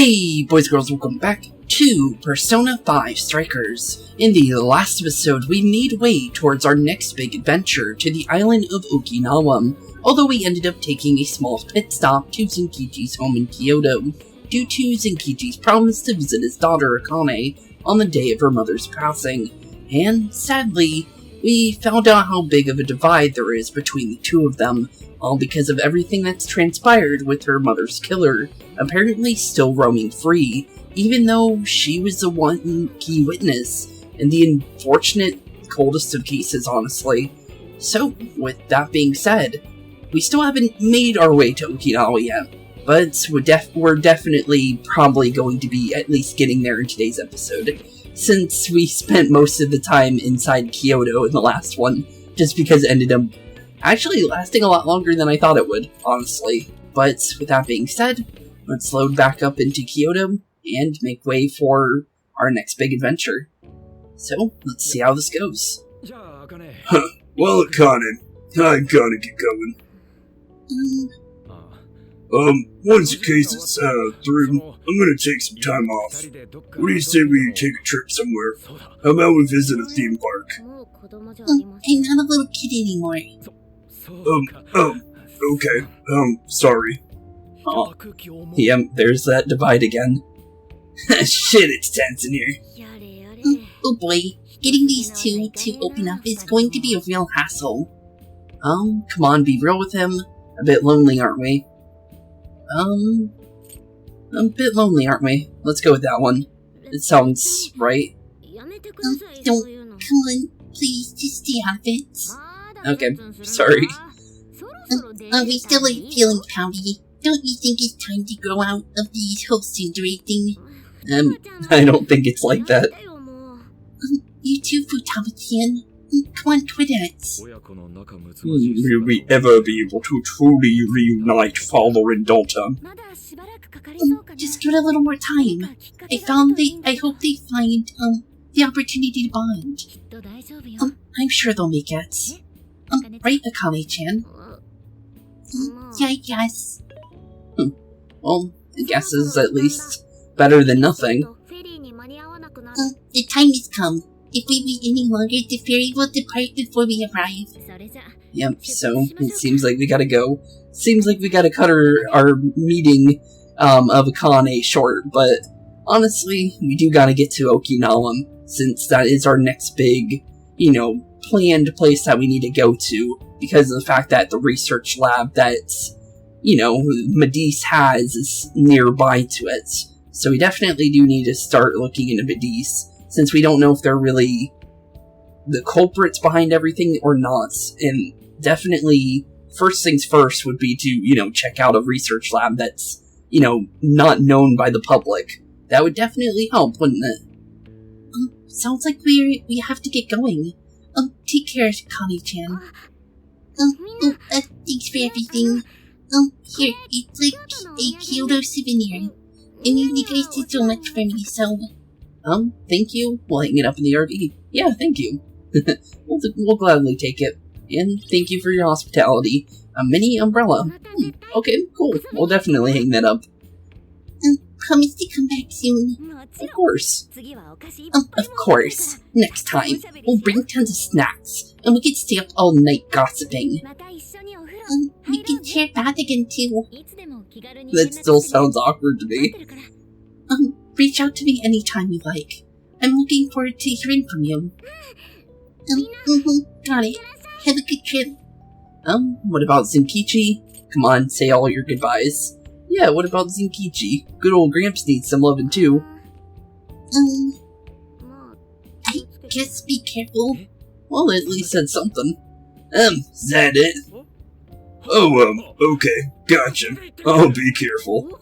Hey boys and girls, welcome back to Persona 5 Strikers. In the last episode, we made way towards our next big adventure to the island of Okinawa, although we ended up taking a small pit stop to Zenkichi's home in Kyoto, due to Zenkichi's promise to visit his daughter Akane on the day of her mother's passing, and sadly, we found out how big of a divide there is between the two of them, all because of everything that's transpired with her mother's killer, apparently still roaming free, even though she was the one key witness, in the unfortunate coldest of cases, honestly. So, with that being said, we still haven't made our way to Okinawa yet, but we're definitely probably going to be at least getting there in today's episode, since we spent most of the time inside Kyoto in the last one, just because it ended up actually lasting a lot longer than I thought it would, honestly. But with that being said, let's load back up into Kyoto and make way for our next big adventure. So, let's see how this goes. Well, Akane, I gotta get going. Once the case is through, I'm gonna take some time off. What do you say we take a trip somewhere? How about we visit a theme park? I'm not a little kid anymore. Okay, sorry. Oh, yeah, there's that divide again. Shit, it's tense in here. Oh boy, getting these two to open up is going to be a real hassle. Come on, be real with him. A bit lonely, aren't we? A bit lonely, aren't we? Let's go with that one. It sounds right. Don't, come on, please, just stay out of it. Okay, sorry. Are we still feeling pouty? Don't you think it's time to grow out of the whole tsundere thing? I don't think it's like that. You too, Futaba-chan. Come on, quit it. Will we ever be able to truly reunite father and daughter? Just give it a little more time. I hope they find, the opportunity to bond. I'm sure they'll make it. Right, Akane-chan? Yeah, I guess. Well, I guess it's at least better than nothing. The time has come. If we wait any longer, the ferry will depart before we arrive. Yep, so it seems like we gotta go. Seems like we gotta cut our meeting of Akane short, but honestly, we do gotta get to Okinawa, since that is our next big, planned place that we need to go to, because of the fact that the research lab that, Medice has is nearby to it. So we definitely do need to start looking into Medice, since we don't know if they're really the culprits behind everything or not. And definitely, first things first would be to, check out a research lab that's, not known by the public. That would definitely help, wouldn't it? Sounds like we have to get going. Take care, Akane-chan. Thanks for everything. Here, it's like a Kyoto souvenir. And you guys did so much for me, so... Thank you. We'll hang it up in the RV. Yeah, thank you. we'll gladly take it. And thank you for your hospitality. A mini umbrella. Okay, cool. We'll definitely hang that up. Promise to come back soon. Of course. Of course. Next time, we'll bring tons of snacks, and we can stay up all night gossiping. We can share a bath again, too. That still sounds awkward to me. Reach out to me anytime you like. I'm looking forward to hearing from you. Got it. Have a good trip. What about Zenkichi? Come on, say all your goodbyes. Yeah, what about Zenkichi? Good old Gramps needs some loving too. I guess be careful. Well, at least said something. Is that it? Oh, okay, gotcha. I'll be careful.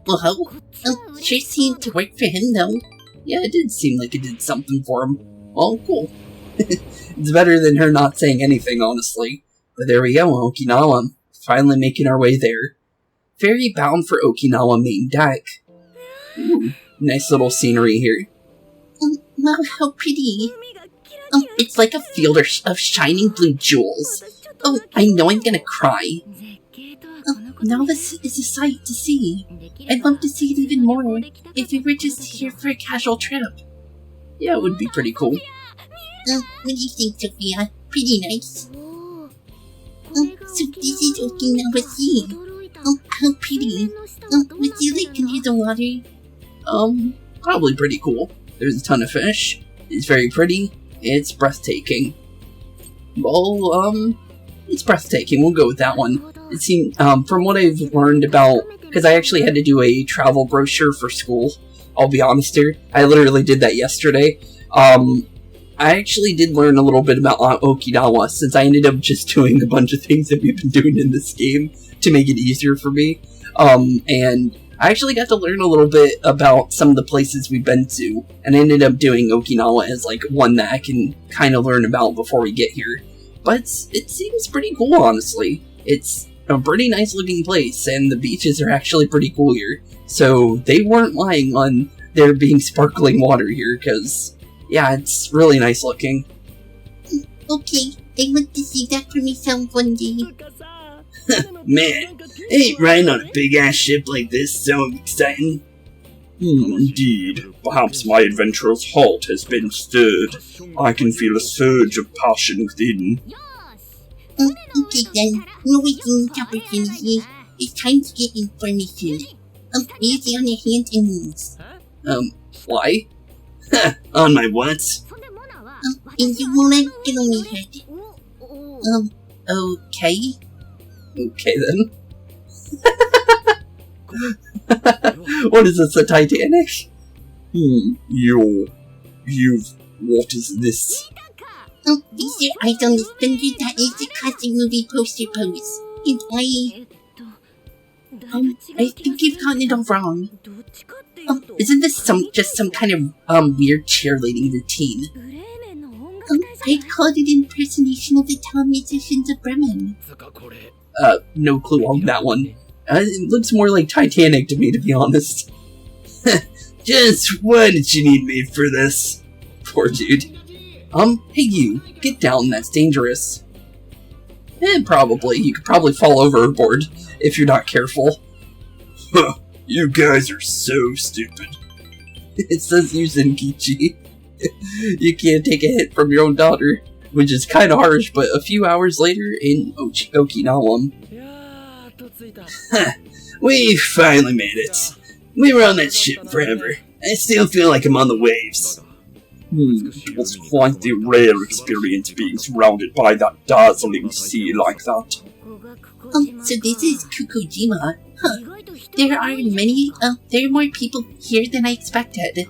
Well, sure seemed to work for him, though. Yeah, it did seem like it did something for him. Well, cool. It's better than her not saying anything, honestly. But there we go, Okinawa. Finally making our way there. Ferry bound for Okinawa main deck. Ooh, nice little scenery here. Wow, how pretty. It's like a field of shining blue jewels. Oh, I know I'm gonna cry. Now this is a sight to see. I'd love to see it even more if we were just here for a casual trip. Yeah, it would be pretty cool. What do you think, Sophia? Pretty nice. So this is Okinawa Sea. How pretty. Would you like to hear the water? Probably pretty cool. There's a ton of fish. It's very pretty. It's breathtaking. Well, it's breathtaking. We'll go with that one. It seemed, from what I've learned about, because I actually had to do a travel brochure for school. I'll be honest here. I literally did that yesterday. I actually did learn a little bit about Okinawa, since I ended up just doing a bunch of things that we've been doing in this game to make it easier for me. And I actually got to learn a little bit about some of the places we've been to, and I ended up doing Okinawa as like one that I can kind of learn about before we get here. But it seems pretty cool, honestly. It's a pretty nice looking place, and the beaches are actually pretty cool here. So they weren't lying on there being sparkling water here, because yeah, it's really nice looking. Okay, I want to see that for myself one day. Man, ain't riding on a big-ass ship like this so exciting? Indeed. Perhaps my adventurous heart has been stirred. I can feel a surge of passion within. Okay then, no wasting opportunity. It's time to get information. Easy on your hands and knees. Why? On my what? And you wanna get on your head. Okay. Okay then. What is this, the Titanic? What is this? These are eyes on the spender that is the classic movie poster pose. And I think you've gotten it all wrong. Isn't this just some kind of weird cheerleading routine? I'd call it an impersonation of the town musicians of Bremen. No clue on that one. It looks more like Titanic to me, to be honest. Just why did you need me for this? Poor dude. Hey you, get down, that's dangerous. Probably. You could probably fall overboard if you're not careful. Huh, you guys are so stupid. It says you, Zenkichi. You can't take a hit from your own daughter, which is kind of harsh, but a few hours later in Okinawa. We finally made it. We were on that ship forever. I still feel like I'm on the waves. It was quite the rare experience being surrounded by that dazzling sea like that. So this is Kukujima. Huh. There are more people here than I expected.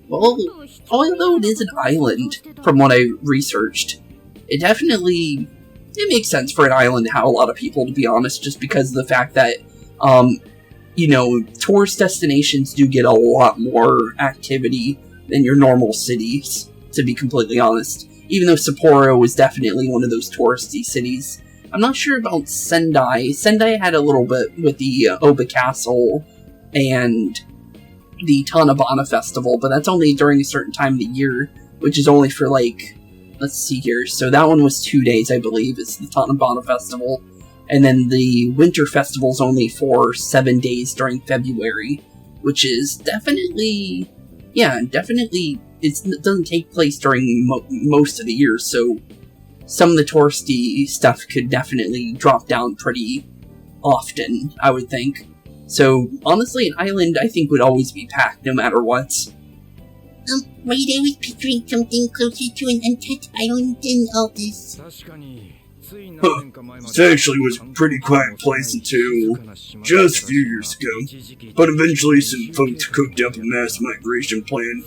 Well, although it is an island, from what I researched, it makes sense for an island to have a lot of people, to be honest, just because of the fact that, tourist destinations do get a lot more activity than your normal cities, to be completely honest. Even though Sapporo is definitely one of those touristy cities. I'm not sure about Sendai. Sendai had a little bit with the Oba Castle and the Tanabana Festival, but that's only during a certain time of the year, which is only for, let's see here. So that one was 2 days, I believe, is the Tanabana Festival. And then the Winter Festival's only for 7 days during February, which is definitely, it doesn't take place during most of the year, so some of the touristy stuff could definitely drop down pretty often, I would think. So, honestly, an island, I think, would always be packed, no matter what. Right, I was picturing something closer to an untouched island than all this. It actually was a pretty quiet place until just a few years ago. But eventually some folks cooked up a mass migration plan.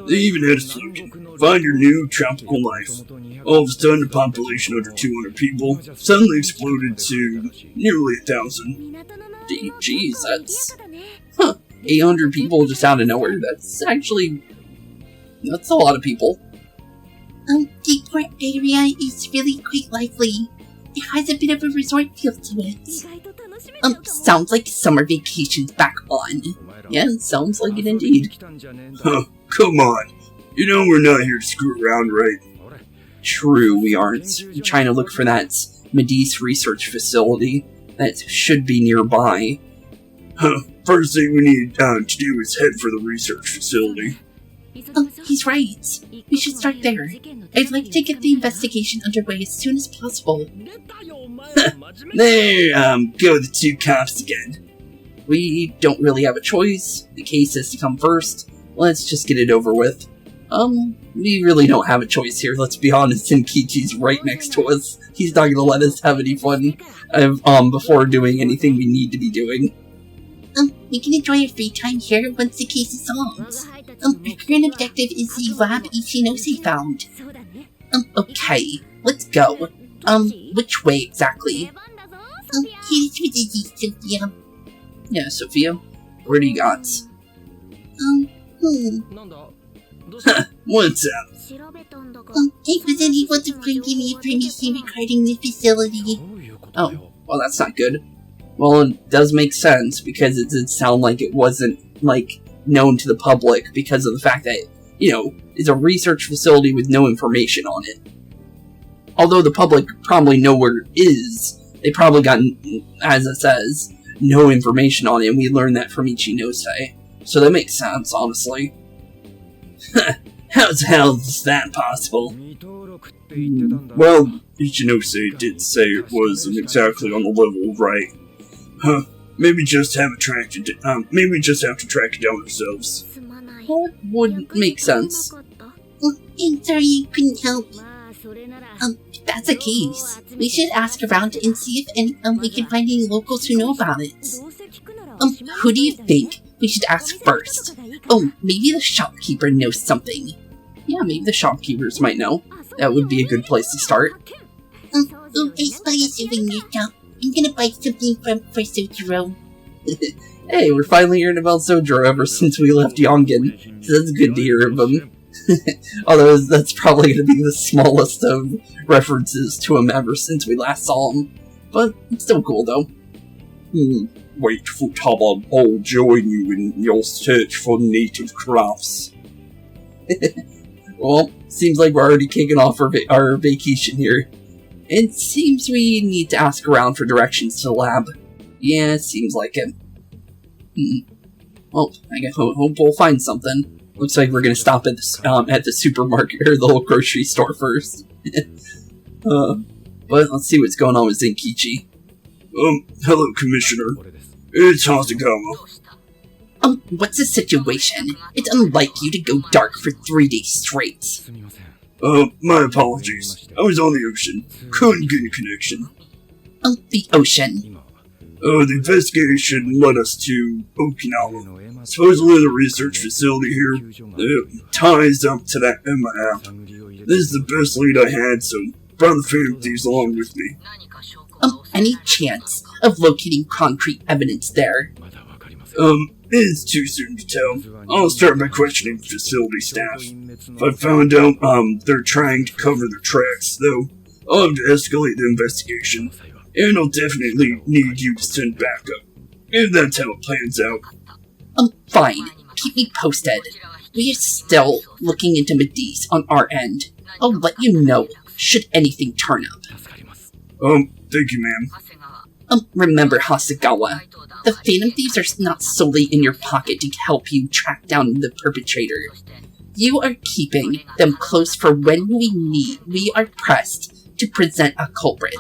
They even had a slogan, "Find your new tropical life." All of a sudden, a population under 200 people suddenly exploded to nearly 1,000. Jeez, that's... 800 people just out of nowhere. That's a lot of people. The port area is really quite lively. It has a bit of a resort feel to it. Sounds like summer vacation's back on. Yeah, sounds like it indeed. Huh, come on. You know we're not here to screw around, right? True, we aren't. We're trying to look for that Medice research facility. that should be nearby. First thing we need to do is head for the research facility. Oh, he's right. We should start there. I'd like to get the investigation underway as soon as possible. There, go the two cops again. We don't really have a choice. The case has to come first. Let's just get it over with. We really don't have a choice here, let's be honest. Zenkichi's right next to us. He's not gonna let us have any fun, before doing anything we need to be doing. We can enjoy our free time here once the case is solved. Our current objective is the lab Ichinose found. Okay, let's go. Which way exactly? Here's with the Sophia. Yeah, Sophia, where do you got? What's up? I wasn't able to find any information regarding the facility. Oh, well that's not good. Well, it does make sense, because it did sound like it wasn't, known to the public because of the fact that, it's a research facility with no information on it. Although the public probably know where it is, they probably got, as it says, no information on it, and we learned that from Ichinose. So that makes sense, honestly. How the hell is that possible? Well, Ichinose did say it wasn't exactly on the level right. Maybe we just have to track it down ourselves. That would make sense. I'm sorry I couldn't help. If that's the case, we should ask around and see if we can find any locals who know about it. Who do you think we should ask first? Oh, maybe the shopkeeper knows something. Yeah, maybe the shopkeepers might know. That would be a good place to start. I spy a souvenir shop. I'm gonna buy something for Sojiro. Hey, we're finally hearing about Sojiro ever since we left Yongen, so that's good to hear of him. Although that's probably going to be the smallest of references to him ever since we last saw him. But it's still cool, though. Wait, Futaba, I'll join you in your search for native crafts. Well, seems like we're already kicking off our vacation here. It seems we need to ask around for directions to the lab. Yeah, it seems like it. Well, I hope we'll find something. Looks like we're gonna stop at the supermarket or the little grocery store first. But let's see what's going on with Zenkichi. Hello, Commissioner. It's Hasagawa. What's the situation? It's unlike you to go dark for 3 days straight. My apologies. I was on the ocean. Couldn't get a connection. The ocean. The investigation led us to Okinawa. Supposedly the research facility here ties up to that in my app. This is the best lead I had, so brought the Phantom Thieves along with me. Any chance of locating concrete evidence there? It's too soon to tell. I'll start by questioning facility staff. If I found out, they're trying to cover their tracks, though, I'll have to escalate the investigation. And I'll definitely need you to send backup, if that's how it plans out. Fine. Keep me posted. We are still looking into Medivh on our end. I'll let you know, should anything turn up. Thank you, ma'am. Remember, Hasagawa, the Phantom Thieves are not solely in your pocket to help you track down the perpetrator. You are keeping them close for when we are pressed to present a culprit.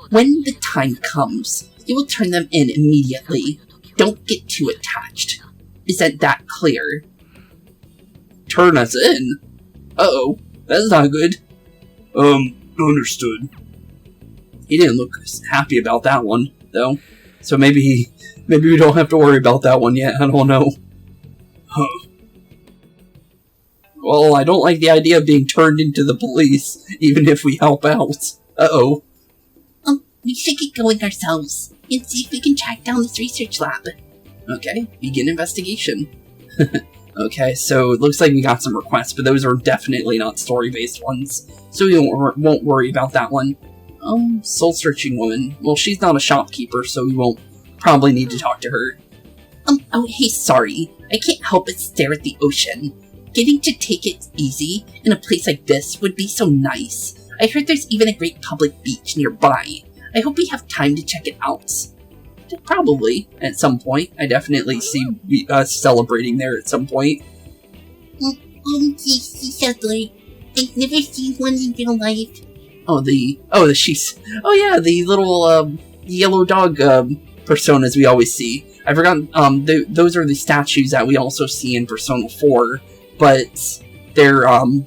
When the time comes, you will turn them in immediately. Don't get too attached. Isn't that clear? Turn us in? Uh-oh, that's not good. Understood. He didn't look happy about that one, though. So maybe we don't have to worry about that one yet, I don't know. Well, I don't like the idea of being turned into the police, even if we help out. Uh-oh. We should get going ourselves, and see if we can track down this research lab. Okay, begin investigation. Okay, so it looks like we got some requests, but those are definitely not story-based ones, so we won't worry about that one. Soul-searching woman. Well, she's not a shopkeeper, so we won't probably need to talk to her. Hey, sorry. I can't help but stare at the ocean. Getting to take it easy in a place like this would be so nice. I heard there's even a great public beach nearby. I hope we have time to check it out. Probably, at some point. I definitely see us celebrating there at some point. Yes, sadly. I've never seen one in real life. The little, yellow dog, personas we always see. I forgot, those are the statues that we also see in Persona 4, but they're,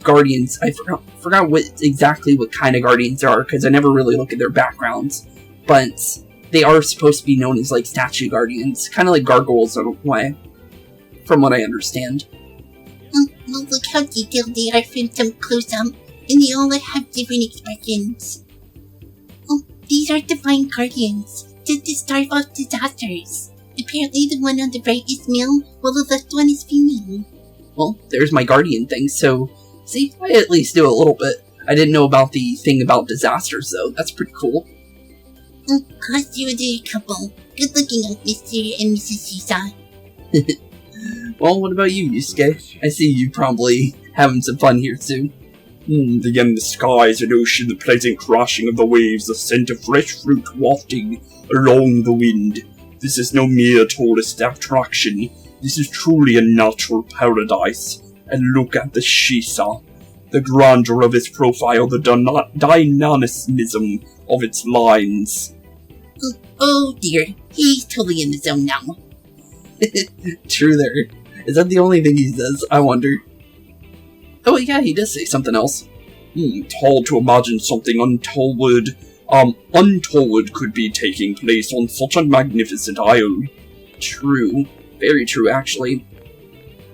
guardians. I forgot exactly what kind of guardians they are, because I never really look at their backgrounds, but they are supposed to be known as, like, statue guardians, kind of like gargoyles in a way, from what I understand. Well, look how detailed they are from some close-up, and they all have different expressions. Oh, these are divine guardians, just to starve out disasters. Apparently the one on the right is male, while the left one is female. Well, there's my guardian thing, so, see, I at least do a little bit. I didn't know about the thing about disasters, though. That's pretty cool. Cost you a couple. Good looking out, Mr. and Mrs. Seaside. Well, what about you, Yusuke? I see you probably having some fun here, too. The endless skies and ocean, the pleasant crashing of the waves, the scent of fresh fruit wafting along the wind. This is no mere tourist attraction. This is truly a natural paradise. And look at the Shisa. The grandeur of its profile, the dynamism of its lines. Oh dear, he's totally in the zone now. True there. Is that the only thing he says? I wonder. Oh yeah, he does say something else. It's hard to imagine something untoward could be taking place on such a magnificent isle. True. Very true, actually.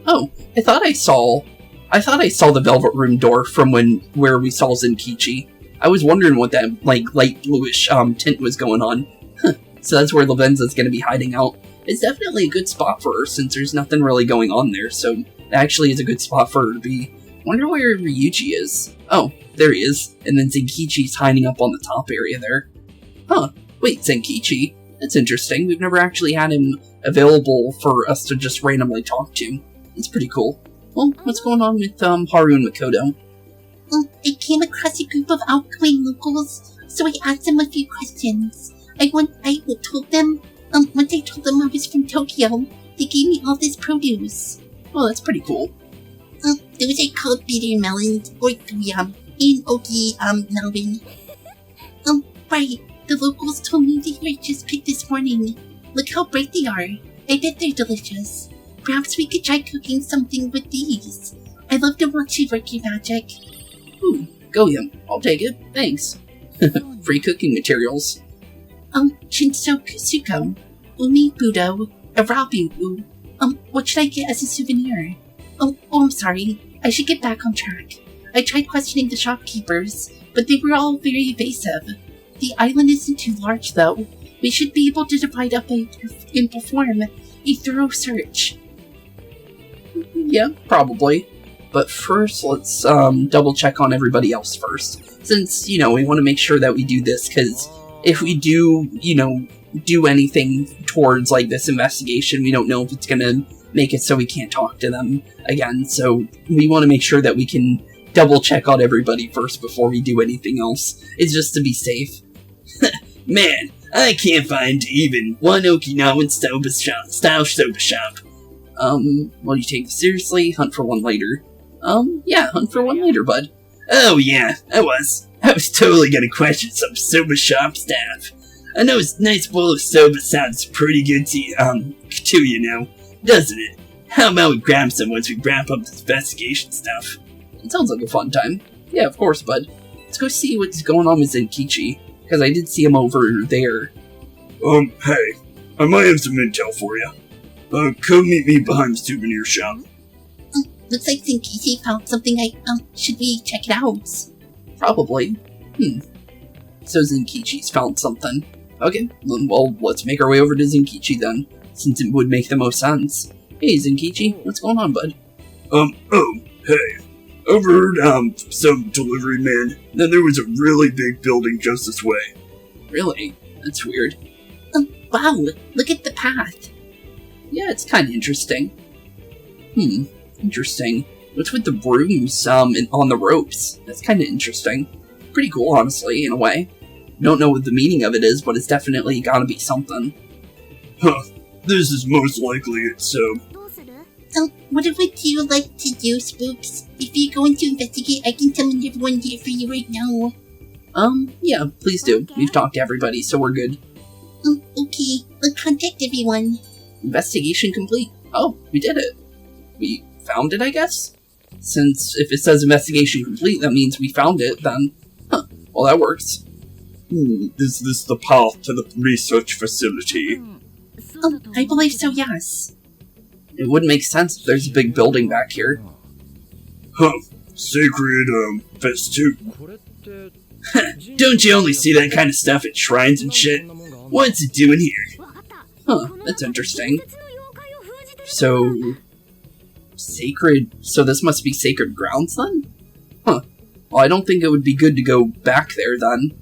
Oh, I thought I saw the Velvet Room door from where we saw Zenkichi. I was wondering what that, like, light bluish, tint was going on. So that's where Lavenza's gonna be hiding out. It's definitely a good spot for her, since there's nothing really going on there, so it actually is a good spot for her to be. Wonder where Ryuji is. Oh, there he is. And then Zenkichi's hiding up on the top area there. Huh. Wait, Zenkichi? That's interesting. We've never actually had him available for us to just randomly talk to. It's pretty cool. Well, what's going on with, Haru and Makoto? I came across a group of outgoing locals, so I asked them a few questions. Once I told them I was from Tokyo, they gave me all this produce. Oh, that's pretty cool. Those are called bitter melons, or tuyam, in Oki, Melbourne. Right, the locals told me they were just picked this morning. Look how bright they are. I bet they're delicious. Perhaps we could try cooking something with these. I love to watch you work your magic. Ooh, Goyim. I'll take it. Thanks. Free cooking materials. Shinso Kusuko, Umi Budo, Arabu. What should I get as a souvenir? Oh, I'm sorry. I should get back on track. I tried questioning the shopkeepers, but they were all very evasive. The island isn't too large, though. We should be able to divide up and perform a thorough search. Yeah, probably. But first, let's double check on everybody else first. Since, we want to make sure that we do this, because if we do, do anything towards, like, this investigation, we don't know if it's gonna make it so we can't talk to them again. So we want to make sure that we can double check on everybody first before we do anything else. It's just to be safe. Man, I can't find even one Okinawan style soba shop. Will you take this seriously? Hunt for one later. Yeah, hunt for one later, bud. Oh yeah, I was totally gonna question some soba shop staff. I know a nice bowl of soba sounds pretty good to doesn't it? How about we grab some once we wrap up this investigation stuff? It sounds like a fun time. Yeah, of course, bud. Let's go see what's going on with Zenkichi, because I did see him over there. Hey, I might have some intel for you. Come meet me behind the souvenir shop. Looks like Zenkichi found something should we check it out? Probably. So Zenkichi's found something. Okay, well, let's make our way over to Zenkichi then, since it would make the most sense. Hey, Zenkichi, what's going on, bud? Hey. Overheard, some delivery man, then there was a really big building just this way. Really? That's weird. Wow, look at the path. Yeah, it's kind of interesting. Interesting. What's with the brooms, on the ropes? That's kind of interesting. Pretty cool, honestly, in a way. Don't know what the meaning of it is, but it's definitely gotta be something. Huh. This is most likely it, so... What would you like to do, Spooks? If you're going to investigate, I can summon everyone here for you right now. Yeah, please do. We've talked to everybody, so we're good. Okay. I'll contact everyone. Investigation complete. Oh, we did it. We found it, I guess? Since if it says investigation complete, that means we found it, then... Huh. Well, that works. Is this the path to the research facility? I believe so, yes. It would make sense if there's a big building back here. Huh. Sacred, festoon. Don't you only see that kind of stuff at shrines and shit? What's it doing here? Huh, that's interesting. So... Sacred... So this must be sacred grounds, then? Huh. Well, I don't think it would be good to go back there, then.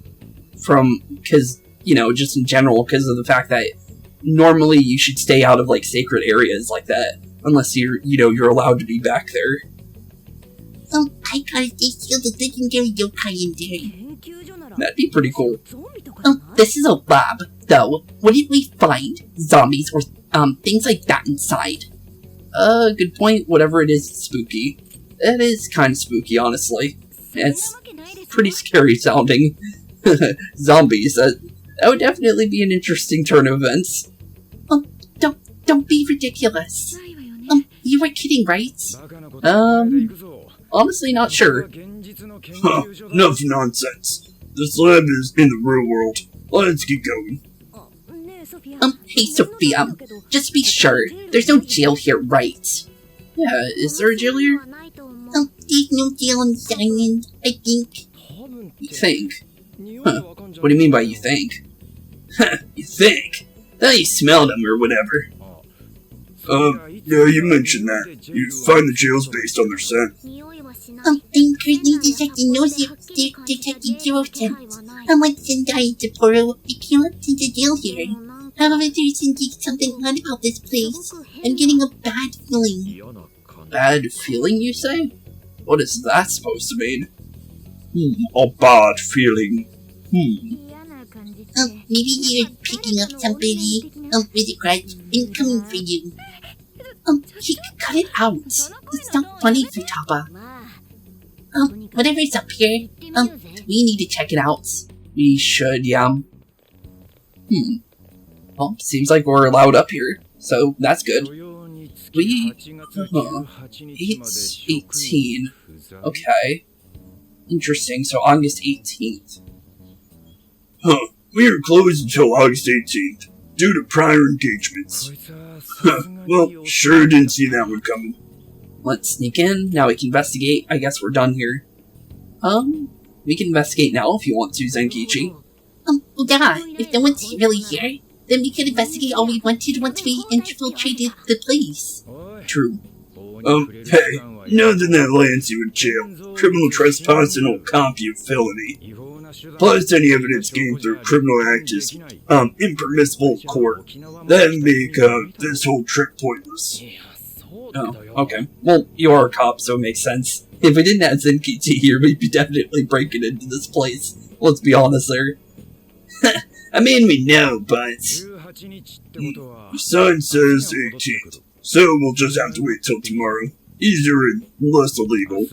Because, you know, just in general, because of the fact that normally you should stay out of, like, sacred areas like that. Unless you're allowed to be back there. I gotta steal the legendary yokai in there. That'd be pretty cool. This is a lab, though. What did we find? Zombies or, things like that inside? Good point. Whatever it is, it's spooky. It is kind of spooky, honestly. It's pretty scary sounding. Zombies, that would definitely be an interesting turn of events. Don't be ridiculous. You were kidding, right? Honestly not sure. Huh. Enough nonsense. This lab is in the real world. Let's get going. Hey Sophia, just be sure, there's no jail here, right? Yeah, is there a jail here? There's no jail on this island, I think. You think? Huh. What do you mean by you think? You think? Thought you smelled them or whatever. Yeah, you mentioned that. You find the jails based on their scent. I'm currently detecting detecting zero scent. Unlike Sendai and Sapporo, I cannot sense a jail here. However, there's indeed something odd about this place. I'm getting a bad feeling. Bad feeling, you say? What is that supposed to mean? A bad feeling. Maybe you're picking up somebody, with a grudge, and coming for you. Cut it out. It's not funny, Futaba. Whatever's up here, we need to check it out. We should, yeah. Well, seems like we're allowed up here, so that's good. It's 18. Okay. Interesting, so August 18th. Huh. We are closed until August 18th, due to prior engagements. Well, sure didn't see that one coming. Let's sneak in, now we can investigate. I guess we're done here. We can investigate now if you want to, Zenkichi. Yeah, if no one's really here, then we can investigate all we wanted once we infiltrated the place. True. Hey, nothing that lands you in jail. Criminal trespassing will comp you a felony. Plus, any evidence gained through criminal act is, impermissible in court. That'd make, this whole trip pointless. Oh, okay. Well, you are a cop, so it makes sense. If we didn't have Zenkichi here, we'd be definitely breaking into this place. Let's be honest there. I mean, we know, but... The sign says 18th, so we'll just have to wait till tomorrow. Easier and less illegal.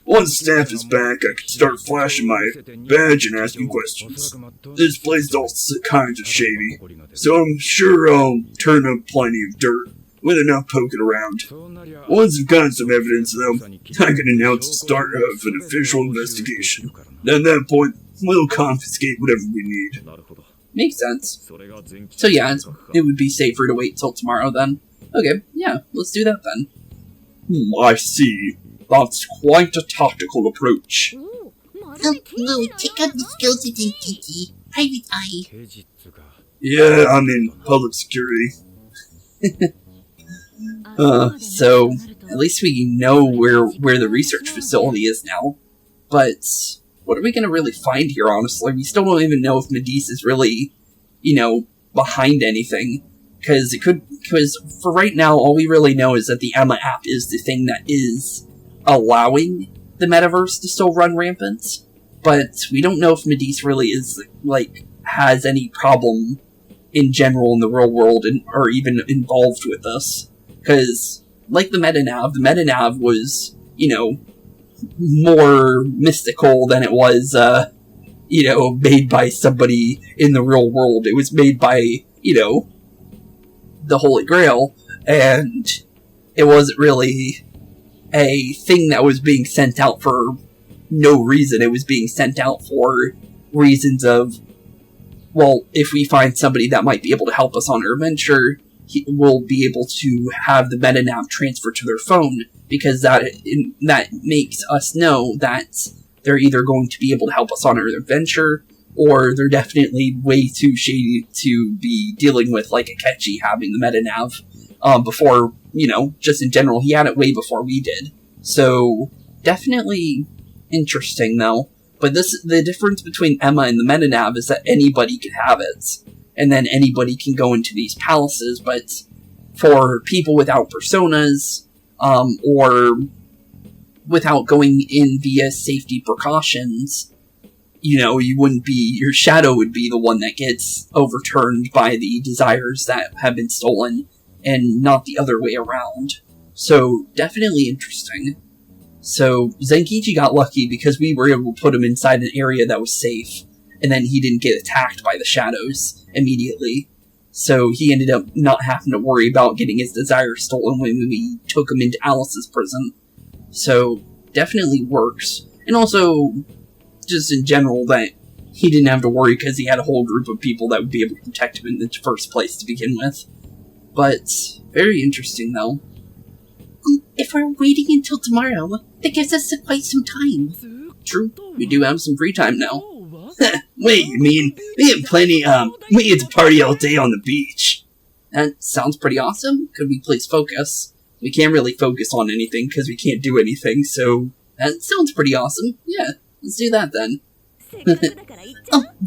Once staff is back, I can start flashing my badge and asking questions. This place is all kinds of shady, so I'm sure I'll turn up plenty of dirt, with enough poking around. Once I've gotten some evidence, though, I can announce the start of an official investigation. At that point, we'll confiscate whatever we need. Makes sense. So yeah, it would be safer to wait till tomorrow then. Okay, yeah, let's do that then. I see. That's quite a tactical approach. No, check out the skills of Zenkichi. Private eye. Yeah, I'm in public security. So, at least we know where the research facility is now. But, what are we gonna really find here, honestly? We still don't even know if Medice is really, behind anything. Because for right now, all we really know is that the Emma app is the thing that is allowing the metaverse to still run rampant. but we don't know if Medice really is, like, has any problem in general in the real world, or even involved with us. Because, like the Metanav was, you know, more mystical than it was, you know, made by somebody in the real world. It was made by, you know, the Holy Grail, and it wasn't really a thing that was being sent out for no reason. It was being sent out for reasons of, well, if we find somebody that might be able to help us on our adventure, we'll be able to have the metanav transfer to their phone, because that makes us know that they're either going to be able to help us on our adventure, or they're definitely way too shady to be dealing with, like Akechi having the metanav before, you know, just in general. He had it way before we did. So, definitely interesting, though. But the difference between Emma and the metanav is that anybody can have it, and then anybody can go into these palaces. But for people without personas, or without going in via safety precautions, you know, your shadow would be the one that gets overturned by the desires that have been stolen, and not the other way around. So, definitely interesting. So, Zenkichi got lucky because we were able to put him inside an area that was safe, and then he didn't get attacked by the shadows immediately. So, he ended up not having to worry about getting his desires stolen when we took him into Alice's prison. So, definitely works. And also, just in general, that he didn't have to worry because he had a whole group of people that would be able to protect him in the first place to begin with. But, very interesting, though. If we're waiting until tomorrow, that gives us quite some time. True, we do have some free time now. Wait, you mean we have plenty, we get to party all day on the beach? That sounds pretty awesome. Could we please focus? We can't really focus on anything because we can't do anything, so that sounds pretty awesome. Yeah, let's do that then.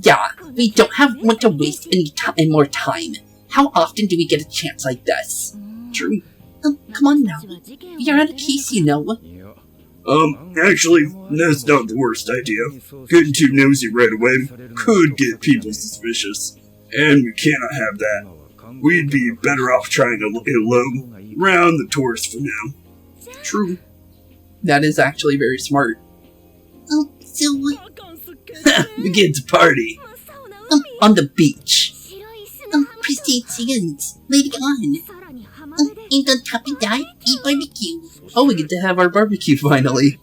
Yeah, we don't want to waste any more time. How often do we get a chance like this? True. Come on now. You're on a case, you know. Actually, that's not the worst idea. Getting too nosy right away could get people suspicious, and we cannot have that. We'd be better off trying to lay low around the tourists for now. True. That is actually very smart. So, we get to party. On the beach. Pristine sands. Later on. And on top of that, a barbecue. Oh, we get to have our barbecue finally.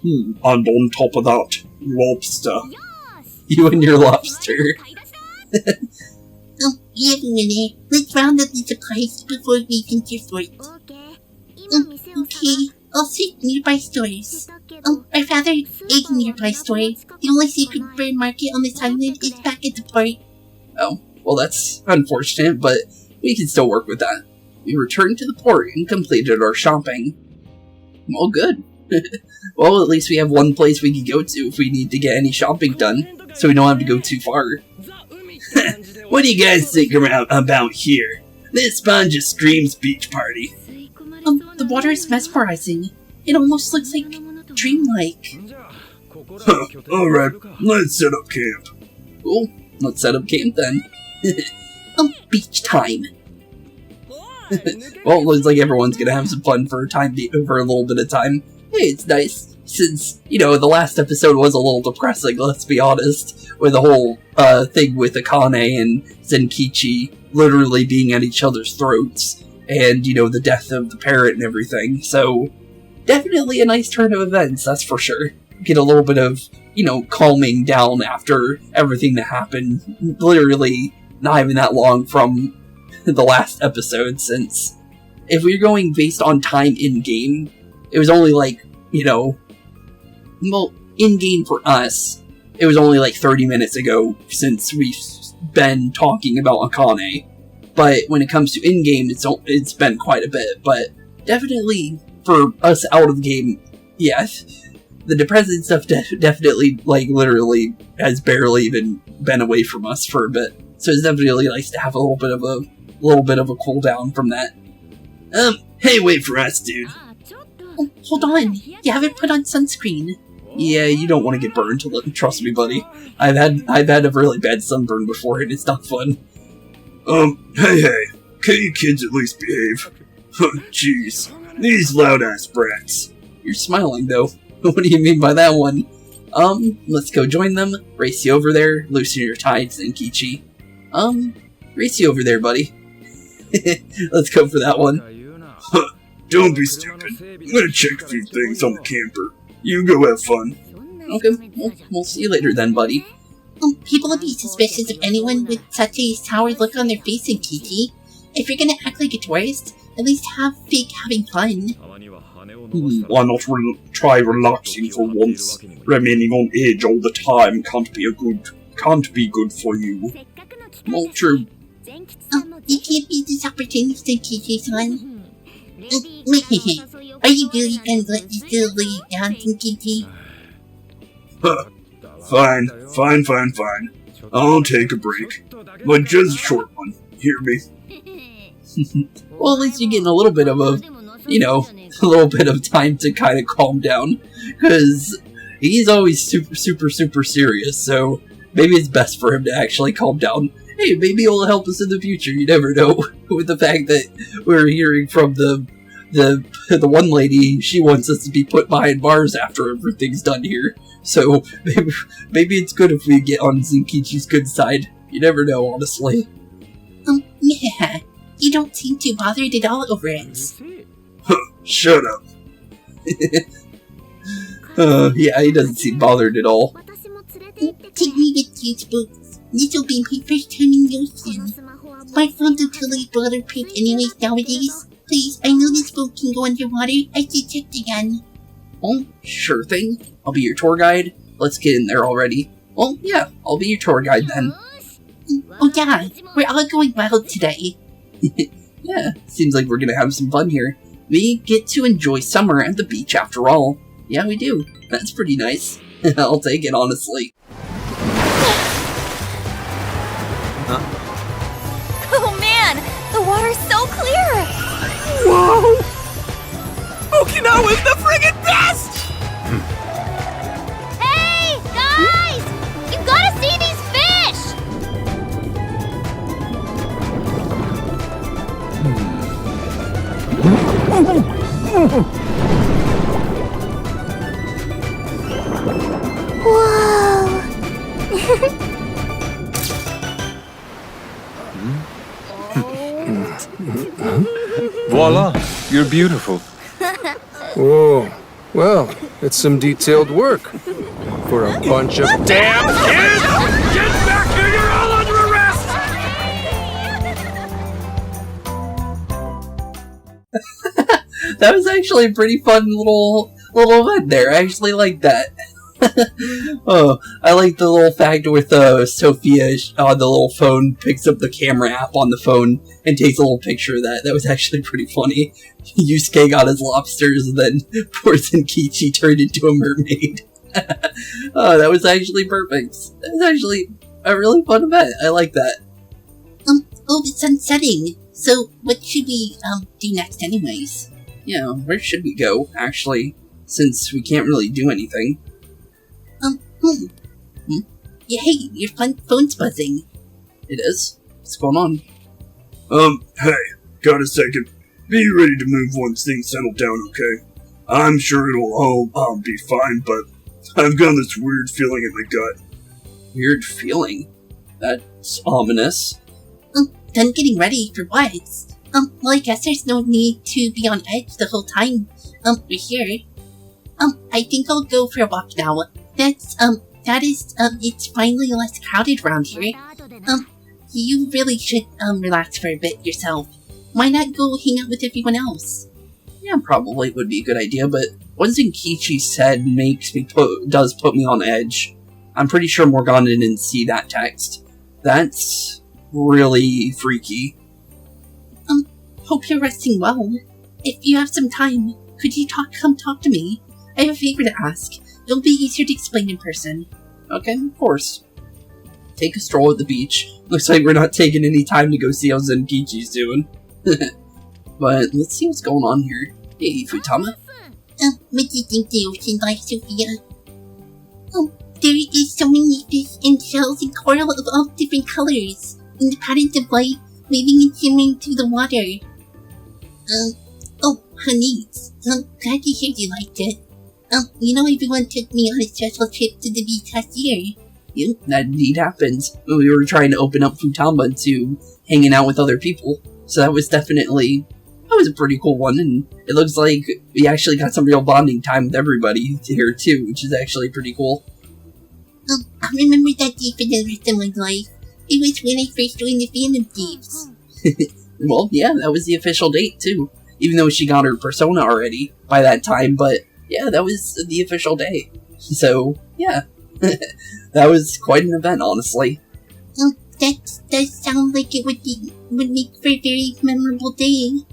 And on top of that, lobster. You and your lobster. Yeah, minute. Let's round up the supplies before we venture forth. Okay, I'll seek nearby stores. Our father ate a nearby store. The only secret bird market on this island is back at the port. Oh, well that's unfortunate, but we can still work with that. We returned to the port and completed our shopping. Well, good. Well, at least we have one place we can go to if we need to get any shopping done, so we don't have to go too far. What do you guys think about here? This spot just screams beach party. The water is mesmerizing. It almost looks like dreamlike. Alright, let's set up camp. Cool, let's set up camp then. Beach time. Well, it looks like everyone's gonna have some fun for a little bit of time. Hey, it's nice, since, you know, the last episode was a little depressing, let's be honest, with the whole thing with Akane and Zenkichi literally being at each other's throats, and, you know, the death of the parrot and everything. So, definitely a nice turn of events, that's for sure. Get a little bit of, you know, calming down after everything that happened, literally not even that long from the last episode, since if we're going based on time in-game, it was only like, you know, well, in-game for us, it was only like 30 minutes ago since we've been talking about Akane, but when it comes to in-game, it's been quite a bit, but definitely for us out of the game, yes, the depressing stuff definitely, like, literally has barely even been away from us for a bit, so it's definitely nice to have a little bit of a cool down from that. Hey, wait for us, dude. Hold on. You haven't put on sunscreen. Yeah, you don't want to get burned. Trust me, buddy. I've had a really bad sunburn before, and it's not fun. Hey, can you kids at least behave? Jeez, these loud-ass brats. You're smiling, though. What do you mean by that one? Let's go join them. Race you over there. Loosen your ties, Zenkichi. Race you over there, buddy. Let's go for that one. Don't be stupid. I'm gonna check a few things on the camper. You go have fun. Okay, we'll see you later then, buddy. People would be suspicious of anyone with such a sour look on their face, Zenkichi. If you're gonna act like a tourist, at least have fake having fun. Why not try relaxing for once? Remaining on edge all the time can't be good for you. Well, true. You can't beat this opportunity, Zenkichi-san. Are you really gonna let this little lady down, Zenkichi? Fine. I'll take a break. But just a short one. Hear me? Well, at least you're getting a little bit of a little bit of time to kind of calm down. Because he's always super serious, so maybe it's best for him to actually calm down. Hey, maybe it'll help us in the future, you never know. With the fact that we're hearing from the one lady, she wants us to be put behind bars after everything's done here. So, maybe it's good if we get on Zenkichi's good side. You never know, honestly. Yeah. You don't seem too bothered at all over it. Shut up. Yeah, he doesn't seem bothered at all. Take me with you, Spooks. This'll be my first time in the ocean. My phone's a totally waterproof anyways nowadays. Please, I know this boat can go underwater. I should check again. Oh, sure thing. I'll be your tour guide. Let's get in there already. Well, yeah, I'll be your tour guide then. Oh yeah, we're all going wild today. Yeah, seems like we're gonna have some fun here. We get to enjoy summer at the beach after all. Yeah, we do. That's pretty nice. I'll take it, honestly. Oh man, the water's so clear! Whoa! Okinawa's the friggin' best! Hey, guys! You gotta see these fish! Whoa! Voila, you're beautiful. Whoa. Well, it's some detailed work. For a bunch of damn kids! Get back here, you're all under arrest! That was actually a pretty fun little event there. I actually like that. Oh, I like the little fact with Sophia on the little phone picks up the camera app on the phone and takes a little picture of that. That was actually pretty funny. Yusuke got his lobsters and then poor Zenkichi turned into a mermaid. Oh, that was actually perfect. That was actually a really fun event. I like that. Oh, the sun's setting. So, what should we, do next anyways? Yeah, where should we go, actually? Since we can't really do anything. Yeah, hey, your phone's buzzing. It is? What's going on? Hey, got a second? Be ready to move once things settle down, okay? I'm sure it'll all be fine, but I've got this weird feeling in my gut. Weird feeling? That's ominous. Done getting ready for what? Well, I guess there's no need to be on edge the whole time. We're here. I think I'll go for a walk now. It's finally less crowded around here. You really should, relax for a bit yourself. Why not go hang out with everyone else? Yeah, probably would be a good idea, but what Zenkichi said does put me on edge. I'm pretty sure Morgana didn't see that text. That's really freaky. Hope you're resting well. If you have some time, could you come talk to me? I have a favor to ask. It'll be easier to explain in person. Okay, of course. Take a stroll at the beach. Looks like we're not taking any time to go see how Zenkichi's doing. But let's see what's going on here. Hey, Futaba. What do you think the ocean's like, Sophia? There is so many fish and shells and coral of all different colors, and the patterns of light waving and shimmering through the water. Oh, honey, I'm glad to hear you liked it. Everyone took me on a special trip to the beach last year. Yeah, that indeed happens. We were trying to open up Futaba to hanging out with other people, so that was a pretty cool one, and it looks like we actually got some real bonding time with everybody here too, which is actually pretty cool. I remember that day for the rest of my life. It was when I first joined the Phantom Thieves. Well, yeah, that was the official date too, even though she got her persona already by that time, but yeah, that was the official day. So, yeah, that was quite an event, honestly. That does sound like it would make for a very memorable day.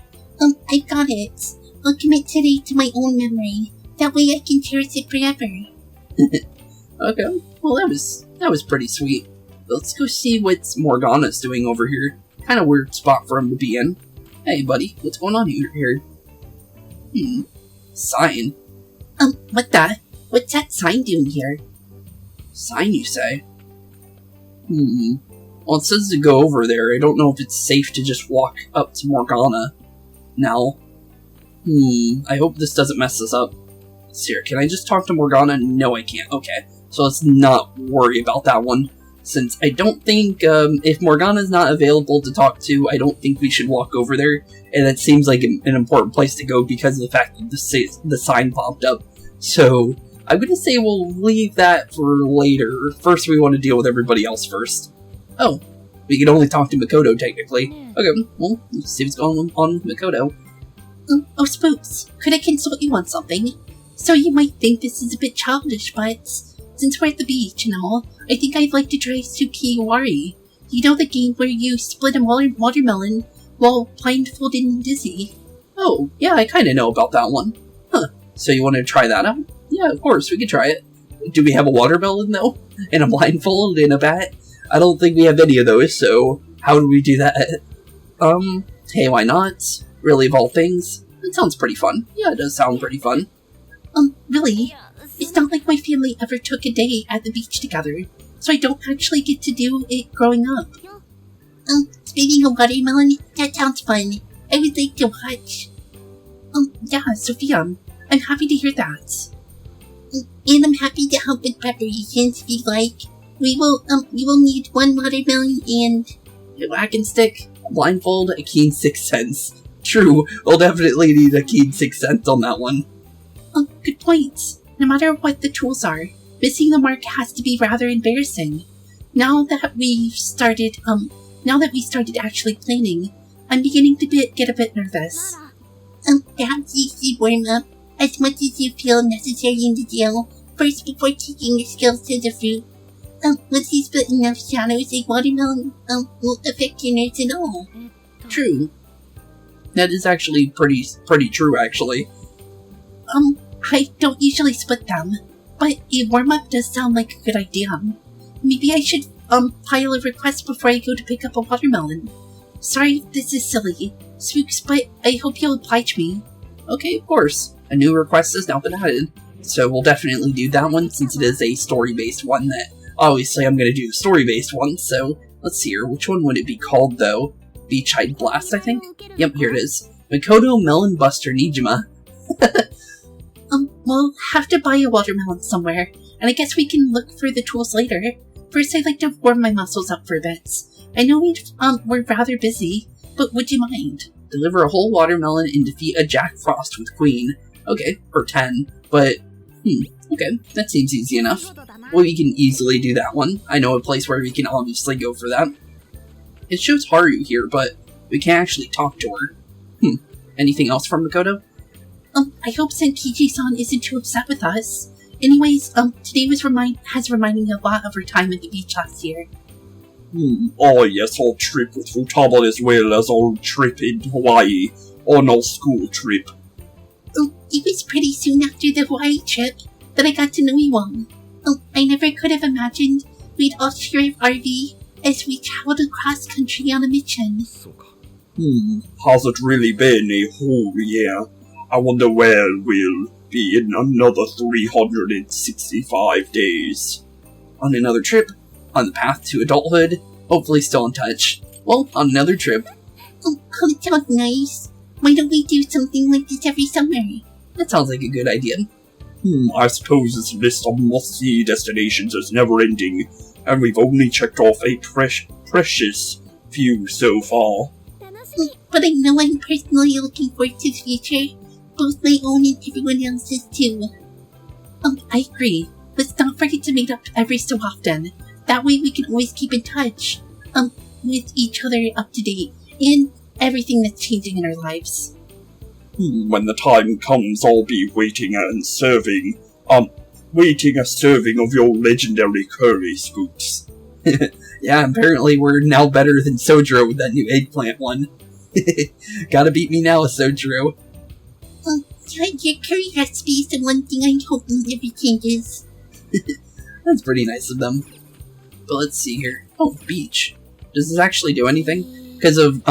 I got it. I'll commit today to my own memory. That way I can cherish it forever. Okay, well that was pretty sweet. Let's go see what Morgana's doing over here. Kind of weird spot for him to be in. Hey buddy, what's going on here? Sign? What's that sign doing here? Sign, you say? Well, it says to go over there. I don't know if it's safe to just walk up to Morgana now. I hope this doesn't mess us up. Let's see here. Can I just talk to Morgana? No, I can't. Okay, so let's not worry about that one. Since I don't think, if Morgana's not available to talk to, I don't think we should walk over there. And it seems like an important place to go because of the fact that the sign popped up. So, I'm gonna say we'll leave that for later. First, we want to deal with everybody else first. Oh, we can only talk to Makoto, technically. Okay, well, let's see what's going on with Makoto. Oh, Spooks, could I consult you on something? So you might think this is a bit childish, but since we're at the beach and all, I think I'd like to try Sukiyawari. You know the game where you split a watermelon while blindfolded and dizzy? Oh, yeah, I kind of know about that one. Huh, so you want to try that out? Yeah, of course, we could try it. Do we have a watermelon, though? And a blindfold and a bat? I don't think we have any of those, so how do we do that? Hey, why not? Really, of all things? That sounds pretty fun. Yeah, it does sound pretty fun. Really? It's not like my family ever took a day at the beach together, so I don't actually get to do it growing up. Speaking of watermelon, that sounds fun. I would like to watch. Yeah, Sophia, I'm happy to hear that. And I'm happy to help with preparations if you'd like. You will need one watermelon and a whacking stick, a blindfold, a keen 6th sense. True, we'll definitely need a keen 6th sense on that one. Good point. No matter what the tools are, missing the mark has to be rather embarrassing. Now that we started actually planning, I'm beginning to get a bit nervous. Perhaps you should warm up as much as you feel necessary in the deal first before taking your skills to the fruit. Once you split enough shadows, a watermelon won't affect your nerves at all. True. That is actually pretty true, actually. I don't usually split them, but a warm-up does sound like a good idea. Maybe I should, file a request before I go to pick up a watermelon. Sorry if this is silly, Spooks, but I hope you'll oblige me. Okay, of course. A new request has now been added, so we'll definitely do that one since it is a story-based one that, obviously I'm gonna do the story-based one, so let's see here. Which one would it be called, though? Beachside Blast, I think? Yep, here it is. Makoto Melon Buster Niijima. We'll have to buy a watermelon somewhere, and I guess we can look for the tools later. First, I'd like to warm my muscles up for a bit. I know we're rather busy, but would you mind? Deliver a whole watermelon and defeat a Jack Frost with Queen. Okay, or 10, but, okay, that seems easy enough. Well, we can easily do that one. I know a place where we can obviously go for that. It shows Haru here, but we can't actually talk to her. Anything else from Makoto? I hope Zenkichi-san isn't too upset with us. Anyways, today has reminded me a lot of her time at the beach last year. Oh yes, our trip with Futaba as well as our trip in Hawaii. On our school trip. It was pretty soon after the Hawaii trip that I got to know you all. I never could have imagined we'd all share an RV as we traveled across country on a mission. Has it really been a whole year? I wonder where we'll be in another 365 days. On another trip, on the path to adulthood, hopefully still in touch. Well, on another trip. Oh, it sounds nice. Why don't we do something like this every summer? That sounds like a good idea. I suppose this list of must-see destinations is never-ending, and we've only checked off a precious few so far. But I know I'm personally looking forward to the future. Both my own and everyone else's too. I agree. Let's not forget to meet up every so often. That way we can always keep in touch. With each other up to date. And everything that's changing in our lives. When the time comes, I'll be waiting a serving of your legendary curry, Spooks. Yeah, apparently we're now better than Sojiro with that new eggplant one. Gotta beat me now, Sojiro. Your curry recipe is the one thing I'm hoping never changes. That's pretty nice of them. But let's see here. Oh, beach. Does this actually do anything? Because of,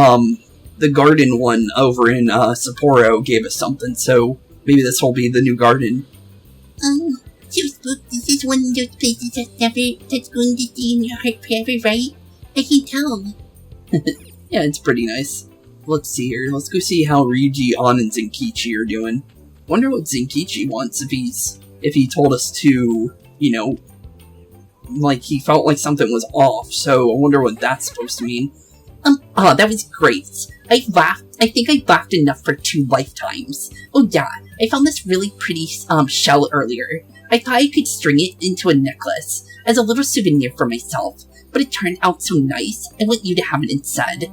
the garden one over in, Sapporo gave us something, so maybe this will be the new garden. So Spook, this is one of those places that's going to stay in your heart forever, right? I can tell. Yeah, it's pretty nice. Let's see here. Let's go see how Ryuji, On, and Zenkichi are doing. Wonder what Zenkichi wants if he told us to, you know, like he felt like something was off, so I wonder what that's supposed to mean. That was great. I think I laughed enough for 2 lifetimes. Oh yeah, I found this really pretty, shell earlier. I thought I could string it into a necklace as a little souvenir for myself, but it turned out so nice, I want you to have it instead.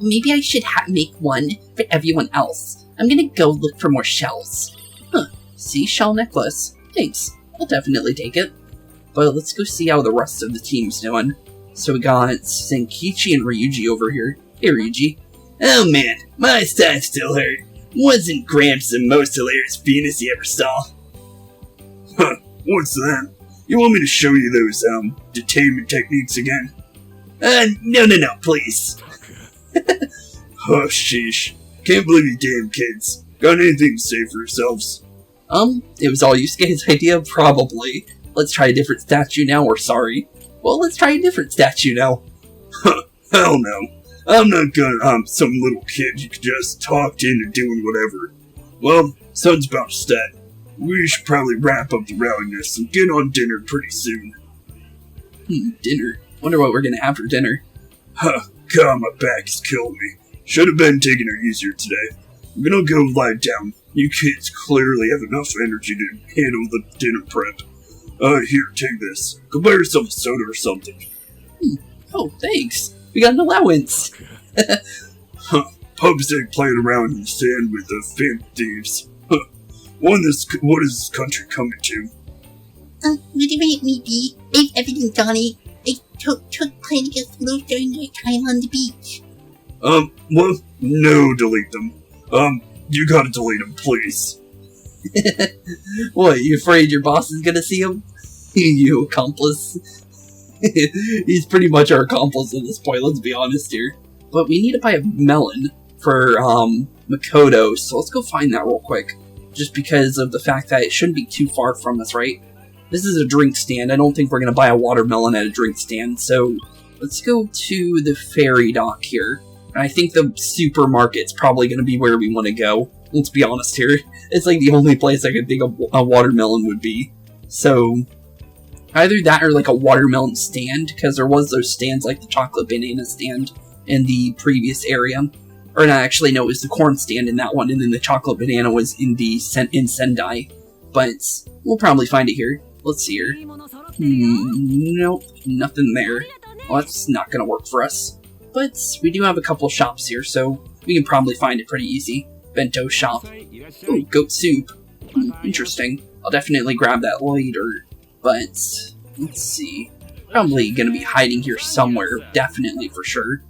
Maybe I should make one for everyone else. I'm gonna go look for more shells. Seashell necklace. Thanks. I'll definitely take it. But let's go see how the rest of the team's doing. So we got Zenkichi and Ryuji over here. Hey, Ryuji. Oh man, my side still hurt. Wasn't Gramps the most hilarious penis you ever saw? Huh, what's that? You want me to show you those, detainment techniques again? No, please. Oh, sheesh. Can't believe you damn kids. Got anything to say for yourselves? It was all Yusuke's idea? Probably. Let's try a different statue now, or sorry. Well, let's try a different statue now. Huh, hell no. I'm not gonna, some little kid you could just talk into doing whatever. Well, sun's about to set. We should probably wrap up the rowdiness and get on dinner pretty soon. Dinner? Wonder what we're gonna have for dinner. Huh, God, my back is killing me. Should have been taking it easier today. I'm gonna go lie down. You kids clearly have enough energy to handle the dinner prep. Here, take this. Go buy yourself a soda or something. Oh, thanks. We got an allowance. Huh, pubs ain't playing around in the sand with the Phantom Thieves. Huh, what is this country coming to? Whatever it may be, if everything's on it, I took planning a float during our time on the beach. Well, no, delete them. You gotta delete them, please. What, you afraid your boss is gonna see him? You accomplice. He's pretty much our accomplice at this point, let's be honest here. But we need to buy a melon for, Makoto, so let's go find that real quick. Just because of the fact that it shouldn't be too far from us, right? This is a drink stand. I don't think we're gonna buy a watermelon at a drink stand, so let's go to the ferry dock here. And I think the supermarket's probably gonna be where we want to go. Let's be honest here. It's like the only place I could think a watermelon would be. So, either that or like a watermelon stand, because there was those stands like the chocolate banana stand in the previous area. Or not, actually, no, it was the corn stand in that one, and then the chocolate banana was in in Sendai. But we'll probably find it here. Let's see here. Nope, nothing there. Well, that's not gonna work for us. But we do have a couple shops here, so we can probably find it pretty easy. Bento shop. Ooh, goat soup. Interesting. I'll definitely grab that later. But, let's see. Probably gonna be hiding here somewhere, definitely for sure.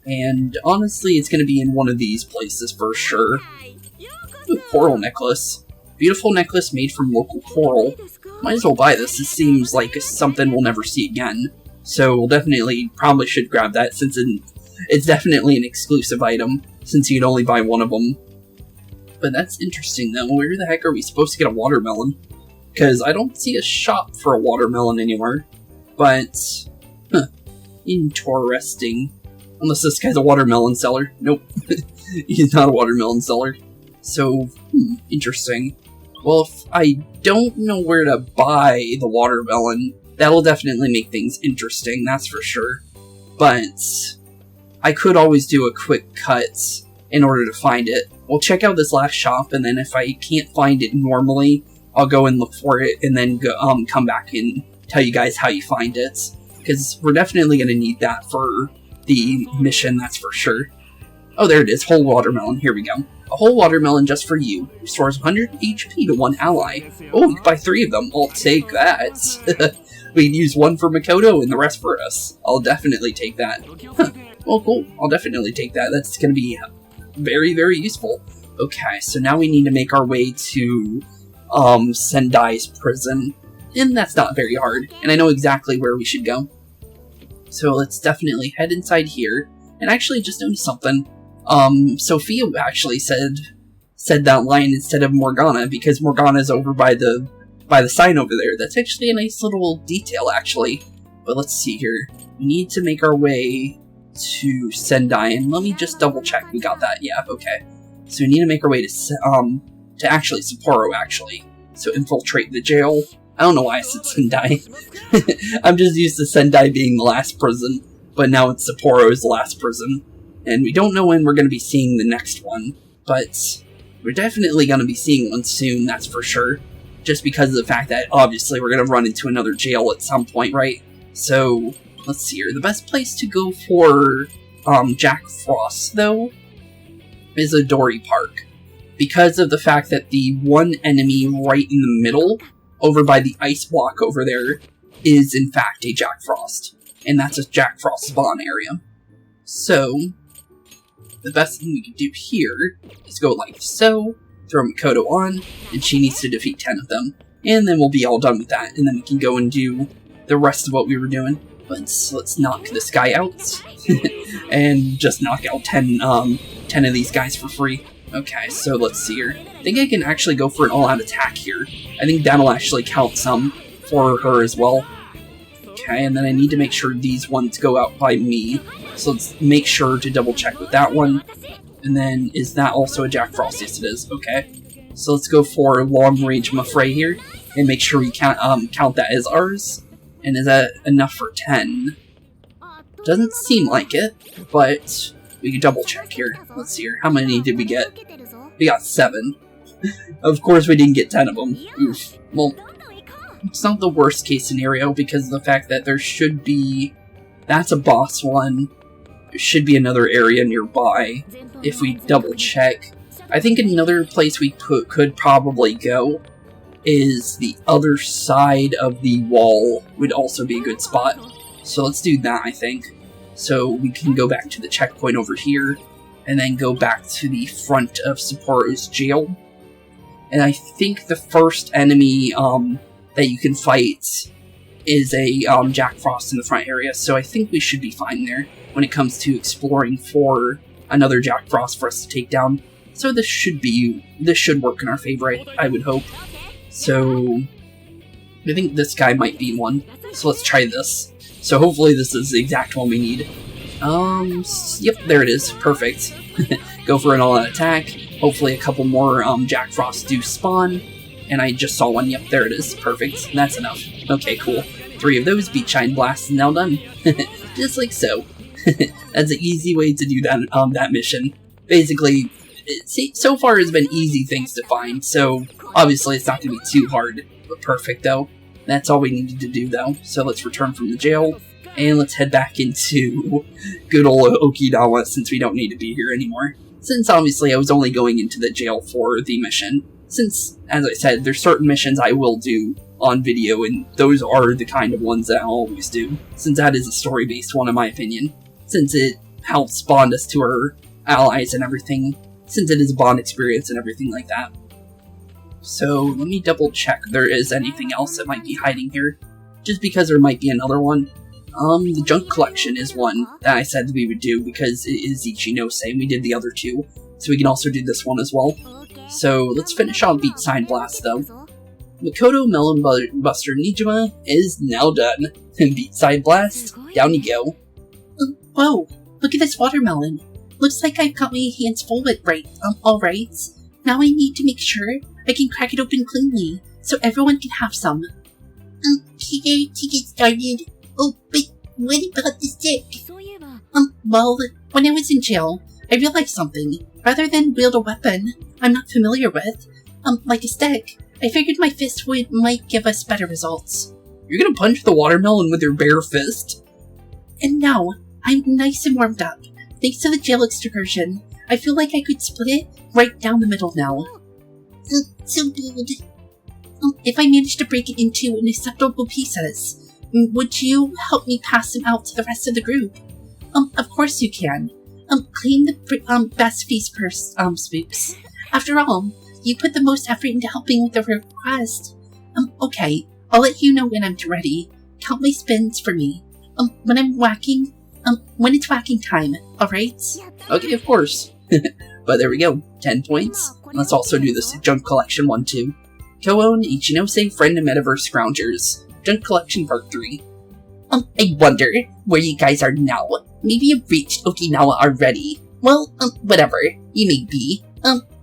And honestly, it's gonna be in one of these places for sure. Ooh, coral necklace. Beautiful necklace made from local coral. Might as well buy this. This seems like something we'll never see again. So we'll probably should grab that since it's definitely an exclusive item, since you can only buy one of them. But that's interesting though. Where the heck are we supposed to get a watermelon? Because I don't see a shop for a watermelon anywhere. But, interesting. Unless this guy's a watermelon seller. Nope. He's not a watermelon seller. So, interesting. Well, if I don't know where to buy the watermelon, that'll definitely make things interesting, that's for sure. But I could always do a quick cut in order to find it. We'll check out this last shop, and then if I can't find it normally, I'll go and look for it, and then go, come back and tell you guys how you find it. Because we're definitely going to need that for the mission, that's for sure. Oh, there it is, whole watermelon, here we go. A whole watermelon just for you. Restores 100 HP to one ally. Oh, we can buy 3 of them. I'll take that. We can use 1 for Makoto and the rest for us. I'll definitely take that. Well, cool. I'll definitely take that. That's going to be very, very useful. Okay, so now we need to make our way to Sendai's prison. And that's not very hard. And I know exactly where we should go. So let's definitely head inside here. And actually just noticed something. Sophia actually said that line instead of Morgana, because Morgana's over by the sign over there. That's actually a nice little detail, actually. But let's see here. We need to make our way to Sendai, and let me just double check. We got that, yeah, okay. So we need to make our way to actually Sapporo, actually. So infiltrate the jail. I don't know why I said Sendai. I'm just used to Sendai being the last prison, but now it's Sapporo's last prison. And we don't know when we're going to be seeing the next one, but we're definitely going to be seeing one soon, that's for sure. Just because of the fact that, obviously, we're going to run into another jail at some point, right? So, let's see here. The best place to go for Jack Frost, though, is Adori Park. Because of the fact that the one enemy right in the middle, over by the ice block over there, is in fact a Jack Frost. And that's a Jack Frost spawn area. So, the best thing we can do here is go like so, throw Makoto on, and she needs to defeat 10 of them. And then we'll be all done with that, and then we can go and do the rest of what we were doing. But let's knock this guy out, and just knock out 10 of these guys for free. Okay, so let's see here. I think I can actually go for an all-out attack here. I think that'll actually count some for her as well. Okay, and then I need to make sure these ones go out by me. So let's make sure to double check with that one. And then, is that also a Jack Frost? Yes, it is. Okay. So let's go for long range Mafray here. And make sure we count that as ours. And is that enough for 10? Doesn't seem like it, but we can double check here. Let's see here. How many did we get? We got 7. Of course we didn't get 10 of them. Oof. Well, it's not the worst case scenario because of the fact that there should be... That's a boss one. There should be another area nearby if we double check. I think another place we could probably go is the other side of the wall would also be a good spot. So let's do that, I think. So we can go back to the checkpoint over here and then go back to the front of Sapporo's jail. And I think the first enemy that you can fight is a Jack Frost in the front area, so I think we should be fine there when it comes to exploring for another Jack Frost for us to take down. So this should work in our favor, I would hope. So I think this guy might be one, so let's try this. So hopefully this is the exact one we need. Yep, there it is, perfect. Go for an all-out attack. Hopefully a couple more Jack Frost do spawn. And I just saw one. Yep, there it is. Perfect. That's enough. Okay, cool. 3 of those beat Shine Blast and now done. Just like so. That's an easy way to do that that mission. Basically, so far it's been easy things to find, so obviously it's not going to be too hard. But perfect, though. That's all we needed to do, though. So let's return from the jail, and let's head back into good old Okinawa since we don't need to be here anymore. Since obviously I was only going into the jail for the mission. Since, as I said, there's certain missions I will do on video, and those are the kind of ones that I'll always do, since that is a story-based one in my opinion, since it helps bond us to our allies and everything, since it is a bond experience and everything like that. So, let me double check if there is anything else that might be hiding here, just because there might be another one. The junk collection is one that I said that we would do, because it is Ichinose, and we did the other 2, so we can also do this one as well. So, let's finish on Beat Sign Blast, though. Makoto Melon Buster Niijima is now done. Beat side blast, down you go. Whoa, look at this watermelon. Looks like I've got my hands full with alright. Now I need to make sure I can crack it open cleanly, so everyone can have some. Here to get started. Oh, but what about the stick? Well, when I was in jail, I realized something. Rather than wield a weapon I'm not familiar with, like a stick, I figured my fist might give us better results. You're gonna punch the watermelon with your bare fist? And now, I'm nice and warmed up. Thanks to the jail excursion, I feel like I could split it right down the middle now. So good. If I manage to break it into acceptable pieces, would you help me pass them out to the rest of the group? Of course you can. Claim the best feast purse, Spooks. After all, you put the most effort into helping with the request. Okay, I'll let you know when I'm ready. Count my spins for me. When it's whacking time, alright? Okay, of course. But there we go, 10 points. Let's also do this junk collection 1 too. Co-own Ichinose Friend and Metaverse Scroungers. Junk Collection Part 3. I wonder where you guys are now. Maybe you've reached Okinawa already. Well, whatever. You may be.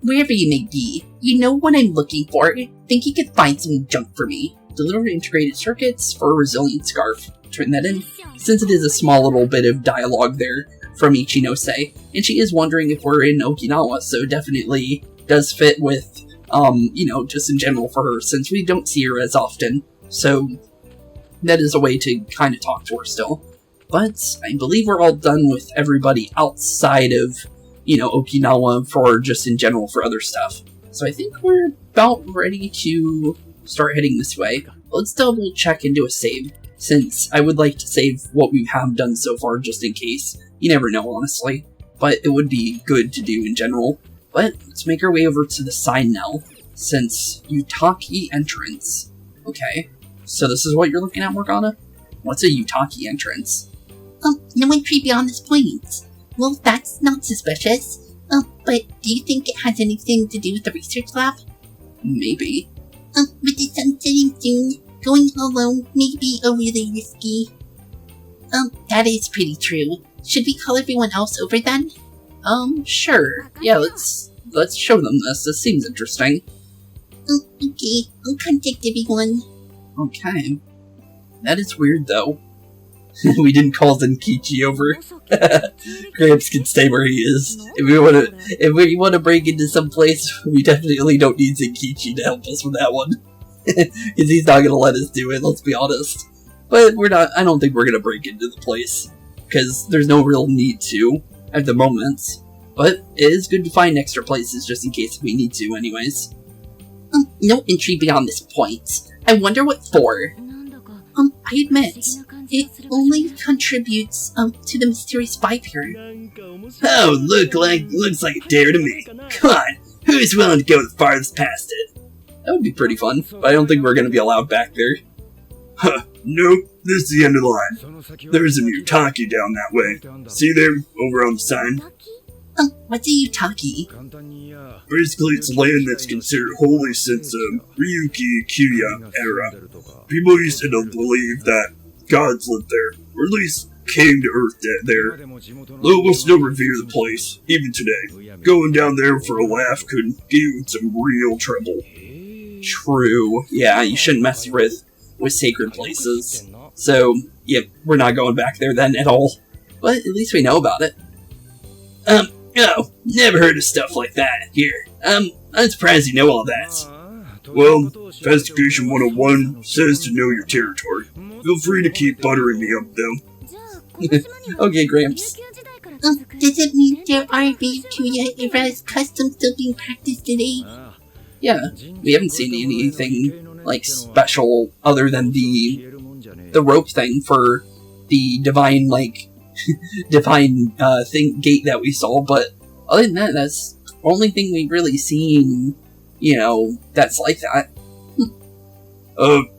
Wherever you may be. You know what I'm looking for. Think you could find some junk for me. Deliver integrated circuits for a resilient scarf. Turn that in, since it is a small little bit of dialogue there from Ichinose, and she is wondering if we're in Okinawa, so definitely does fit with, just in general for her, since we don't see her as often, so that is a way to kind of talk to her still. But I believe we're all done with everybody outside of, Okinawa for just in general for other stuff. So I think we're about ready to start heading this way. Let's double check and do a save, since I would like to save what we have done so far just in case. You never know, honestly, but it would be good to do in general. But let's make our way over to the sign now, since Yutaki entrance. Okay, so this is what you're looking at, Morgana? What's a Yutaki entrance? No entry beyond this point. Well, that's not suspicious. But do you think it has anything to do with the research lab? Maybe. With the sun setting soon, going alone may be really risky. That is pretty true. Should we call everyone else over then? Sure. Yeah, let's show them this. This seems interesting. Okay. I'll contact everyone. Okay. That is weird, though. We didn't call Zenkichi over. Gramps can stay where he is. If we wanna break into some place, we definitely don't need Zenkichi to help us with that one. Because he's not gonna let us do it, let's be honest. But I don't think we're gonna break into the place. Because there's no real need to, at the moment. But it is good to find extra places just in case we need to anyways. No entry beyond this point. I wonder what for. I admit, it only contributes to the mysterious vibe here. Oh, looks like a dare to me. Come on, who's willing to go the farthest past it? That would be pretty fun, but I don't think we're going to be allowed back there. Huh, nope, this is the end of the line. There's a Yutaki down that way. See there, over on the sign? What's a Yutaki? Basically, it's land that's considered holy since the Ryuji Kyuya era. People used to believe that gods lived there, or at least came to Earth there. Though we'll still revere the place, even today. Going down there for a laugh could get you in some real trouble. True. Yeah, you shouldn't mess with sacred places. So, yeah, we're not going back there then at all. But at least we know about it. No, never heard of stuff like that. Here, I'm surprised you know all that. Well, Investigation 101 says to know your territory. Feel free to keep buttering me up, though. Okay, Gramps. Does it mean there are Ryuji era's customs still being practiced today? Yeah, we haven't seen anything, like, special other than the rope thing for the divine, divine gate that we saw, but other than that, that's the only thing we've really seen, that's like that.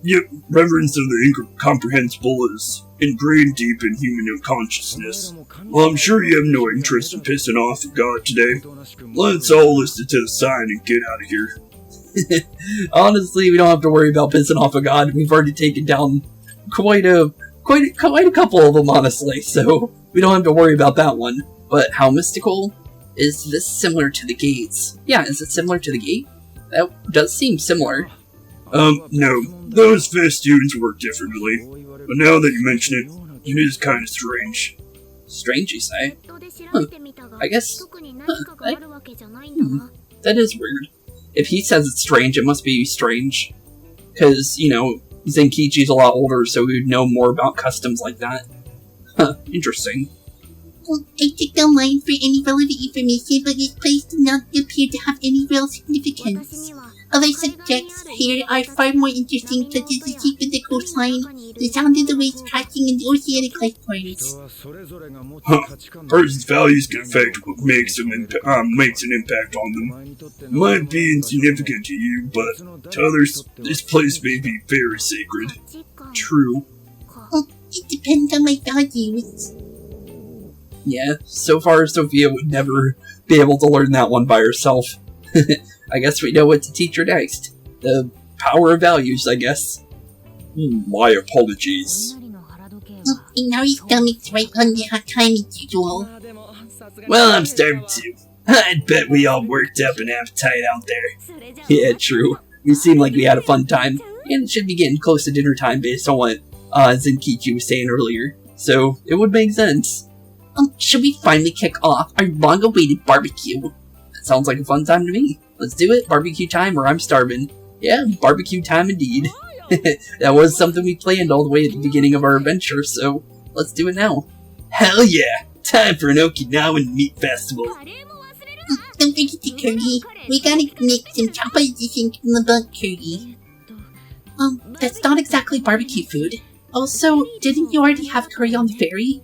Yep, reverence of the incomprehensible is ingrained deep in human consciousness. Well, I'm sure you have no interest in pissing off a god today. Let's all listen to the sign and get out of here. Honestly, we don't have to worry about pissing off a god. We've already taken down quite a couple of them, honestly, so we don't have to worry about that one. But how mystical? Is this similar to the gates? Yeah, is it similar to the gate? That does seem similar. No. Those festoons work differently. But now that you mention it, it is kind of strange. Strange, you say? I guess... that is weird. If he says it's strange, it must be strange. Because, you know, Zenkichi's a lot older, so we would know more about customs like that. Huh, interesting. I checked online for any relevant information, but this place does not appear to have any real significance. Other subjects here are far more interesting, such as the shape of the coastline, the sound of the waves crashing, and the oceanic life forms. Person's values can affect what makes an impact on them. It might be insignificant to you, but to others, this place may be very sacred. True. It depends on my values. Yeah, so far Sophia would never be able to learn that one by herself. I guess we know what to teach her next. The power of values, I guess. My apologies. And now his stomach's right on the hot time as usual. Well, I'm starving too. I'd bet we all worked up an appetite out there. Yeah, true. We seem like we had a fun time, and it should be getting close to dinner time based on what Zenkichi was saying earlier. So, it would make sense. Should we finally kick off our long-awaited barbecue? That sounds like a fun time to me. Let's do it. Barbecue time or I'm starving. Yeah, barbecue time indeed. That was something we planned all the way at the beginning of our adventure, so let's do it now. Hell yeah! Time for an Okinawan meat festival. Don't forget the curry. We gotta make some chopper edition from the bug curry. That's not exactly barbecue food. Also, didn't you already have curry on the ferry?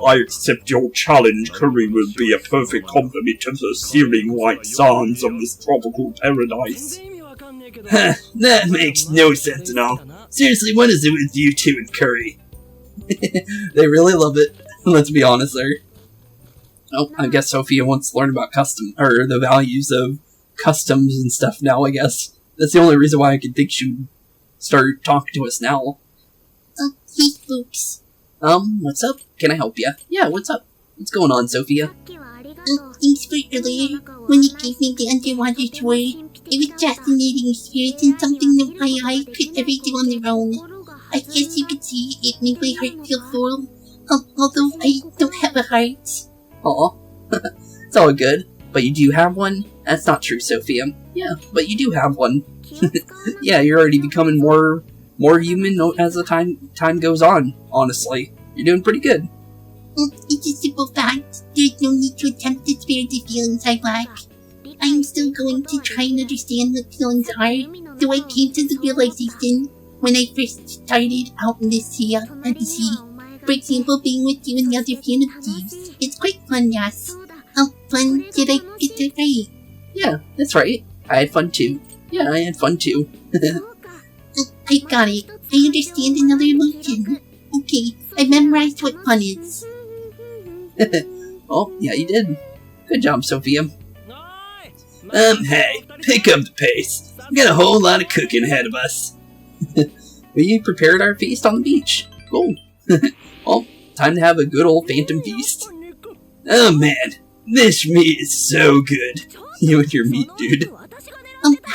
I accept your challenge. Curry will be a perfect complement to the searing white sands of this tropical paradise. That makes no sense at all. Seriously, what is it with you two and curry? They really love it. Let's be honest there. Oh, I guess Sophia wants to learn about the values of customs and stuff now, I guess. That's the only reason why I could think she would start talking to us now. Hey, Spooks. What's up? Can I help you? Yeah, what's up? What's going on, Sophia? Thanks for earlier, when you gave me the underwater tour. It was fascinating experience and something that my eyes could never do on their own. I guess you could see it made my heart feel full, although I don't have a heart. Aw, it's all good. But you do have one? That's not true, Sophia. Yeah, but you do have one. Yeah, you're already becoming more human as the time goes on, honestly. You're doing pretty good. It's a simple fact. There's no need to attempt to spare the feelings I lack. I'm still going to try and understand what feelings are, though I came to the realization when I first started out in the sea. For example, being with you and the other Phantom Thieves. It's quite fun, yes. How fun did I get that right? Yeah, that's right. I had fun too. Yeah, I had fun too. I got it. I understand another emotion. Okay, I memorized what fun is. Oh, yeah, you did. Good job, Sophia. Hey, pick up the pace. We got a whole lot of cooking ahead of us. We prepared our feast on the beach. Cool. Well, time to have a good old phantom feast. Oh man, this meat is so good. You and your meat, dude.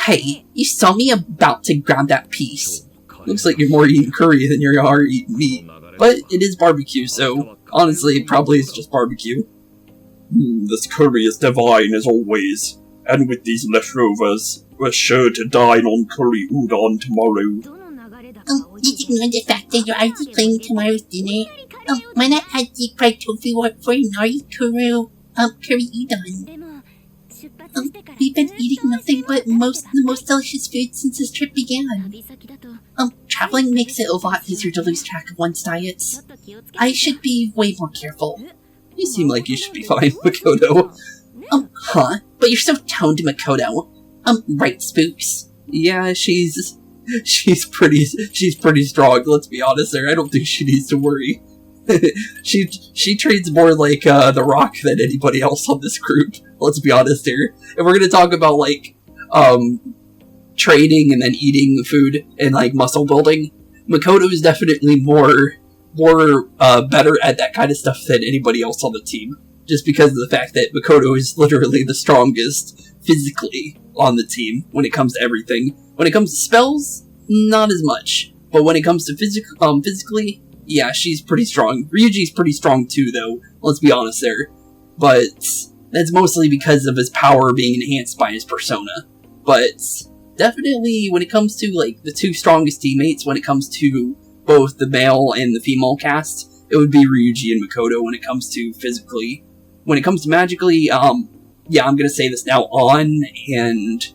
Hey, you saw me about to grab that piece. Looks like you're more eating curry than you are eating meat. But it is barbecue, so honestly, it probably is just barbecue. This curry is divine as always. And with these leftovers, we're sure to dine on curry udon tomorrow. Just ignore the fact that you're already planning tomorrow's dinner. Why not add deep fried tofu for Nari Kuru curry udon? We've been eating nothing but the most delicious food since this trip began. Traveling makes it a lot easier to lose track of one's diets. I should be way more careful. You seem like you should be fine, Makoto. Huh? But you're so toned, Makoto. Right, Spooks? Yeah, she's pretty strong, let's be honest there. I don't think she needs to worry. she treats more like The Rock than anybody else on this group. Let's be honest here. If we're gonna talk about like trading and then eating food and like muscle building. Makoto is definitely more better at that kind of stuff than anybody else on the team. Just because of the fact that Makoto is literally the strongest physically on the team when it comes to everything. When it comes to spells, not as much. But when it comes to physically, yeah, she's pretty strong. Ryuji's pretty strong too, though. Let's be honest there. But that's mostly because of his power being enhanced by his persona. But definitely, when it comes to like the two strongest teammates, when it comes to both the male and the female cast, it would be Ryuji and Makoto when it comes to physically. When it comes to magically, yeah, I'm gonna say this now, and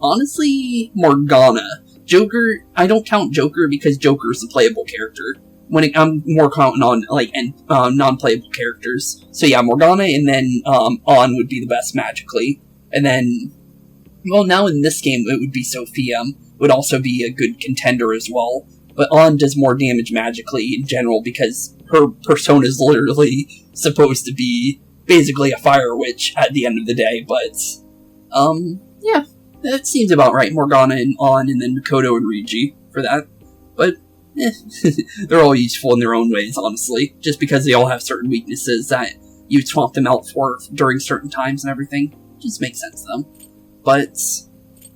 honestly, Morgana. Joker, I don't count Joker because Joker is a playable character. I'm more counting on like non-playable characters. So yeah, Morgana, and then On would be the best magically, and then, well, now in this game it would be Sophia would also be a good contender as well. But On does more damage magically in general because her persona is literally supposed to be basically a fire witch at the end of the day. But yeah, that seems about right. Morgana and On, and then Makoto and Ryuji for that. But they're all useful in their own ways, honestly. Just because they all have certain weaknesses that you swap them out for during certain times and everything. Just makes sense, though. But,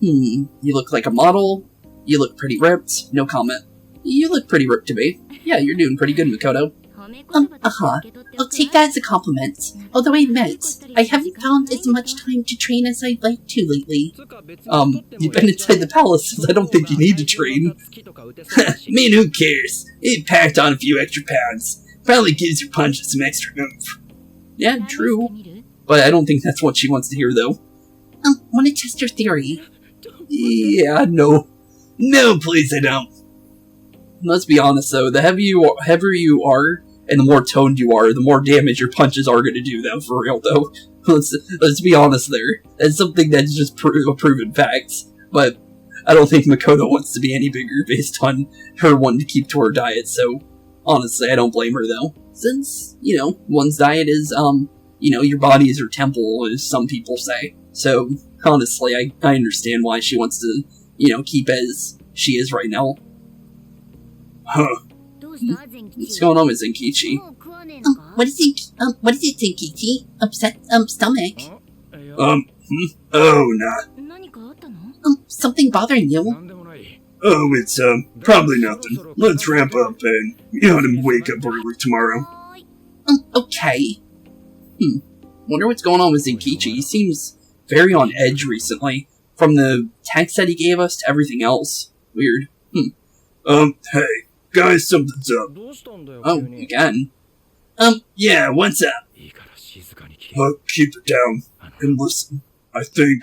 you look like a model. You look pretty ripped. No comment. You look pretty ripped to me. Yeah, you're doing pretty good, Makoto. I'll take that as a compliment. Although I admit, I haven't found as much time to train as I'd like to lately. You've been inside the palace, so I don't think you need to train. Man, who cares? It packed on a few extra pounds. Probably gives your punches some extra oomph. Yeah, true. But I don't think that's what she wants to hear, though. Want to test your theory? Yeah, no. No, please, I don't. Let's be honest, though. The heavier you are, and the more toned you are, the more damage your punches are going to do, though, for real, though. Let's be honest there. That's something that's just a proven fact. But I don't think Makoto wants to be any bigger based on her wanting to keep to her diet, so honestly, I don't blame her, though. Since, one's diet is, your body is her temple, as some people say. So, honestly, I understand why she wants to, keep as she is right now. Huh. What's going on with Zenkichi? What is it, Zenkichi? Upset, stomach? Oh, nah. Something bothering you? Oh, it's, probably nothing. Let's ramp up and, wake up early tomorrow. Okay. Wonder what's going on with Zenkichi. He seems very on edge recently. From the text that he gave us to everything else. Weird. Hey, guys, something's up. Oh, again? Yeah, what's up? Keep it down and listen. I think...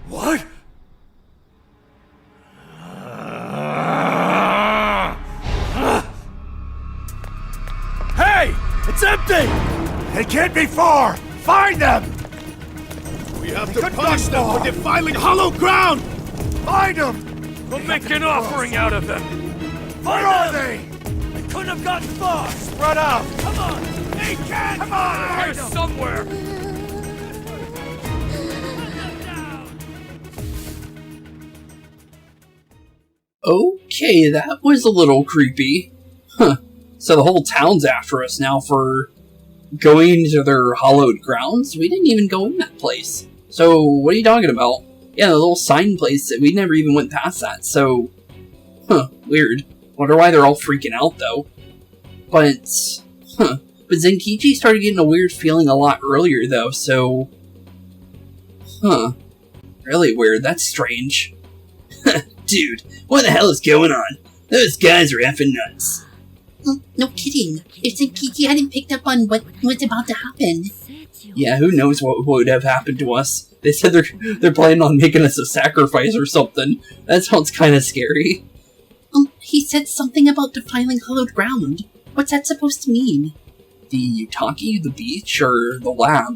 What? Hey! It's empty! They can't be far! Find them! We have to punish them for defiling hollow ground! Find them! We'll make an offering out of them! Where are they? They couldn't have gotten far! Spread out! Come on! They can! Come on! They're somewhere! Okay, that was a little creepy. Huh. So the whole town's after us now for going to their hallowed grounds? We didn't even go in that place. So, what are you talking about? Yeah, the little sign place, we never even went past that, so... Huh, weird. Wonder why they're all freaking out, though. But... Huh. But Zenkichi started getting a weird feeling a lot earlier, though, so... Huh. Really weird, that's strange. Dude, what the hell is going on? Those guys are effing nuts. No kidding. If Zenkichi hadn't picked up on what was about to happen... Yeah, who knows what would have happened to us. They said they're planning on making us a sacrifice or something. That sounds kind of scary. He said something about defiling hallowed ground. What's that supposed to mean? The Utaki, the beach, or the lab?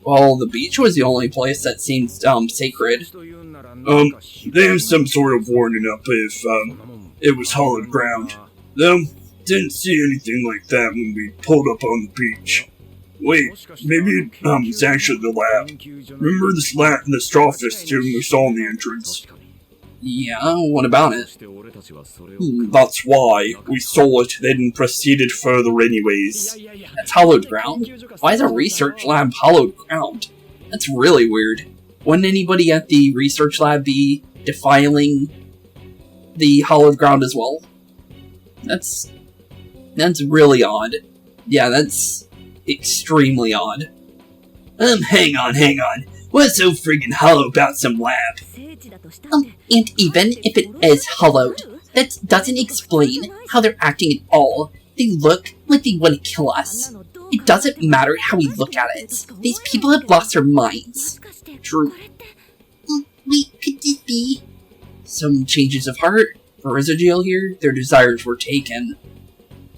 Well, the beach was the only place that seemed, sacred. They have some sort of warning up if, it was hallowed ground. Though, didn't see anything like that when we pulled up on the beach. Wait, maybe it's actually the lab. Remember the straw fist tomb we saw in the entrance? Yeah, what about it? That's why we saw it, then proceeded further anyways. That's hallowed ground? Why is a research lab hallowed ground? That's really weird. Wouldn't anybody at the research lab be defiling the hallowed ground as well? That's really odd. Yeah, that's extremely odd. Hang on. What's so friggin' hollow about some lab? And even if it is hollowed, that doesn't explain how they're acting at all. They look like they want to kill us. It doesn't matter how we look at it. These people have lost their minds. True. Wait, could this be? Some changes of heart? Or is a jail here? Their desires were taken.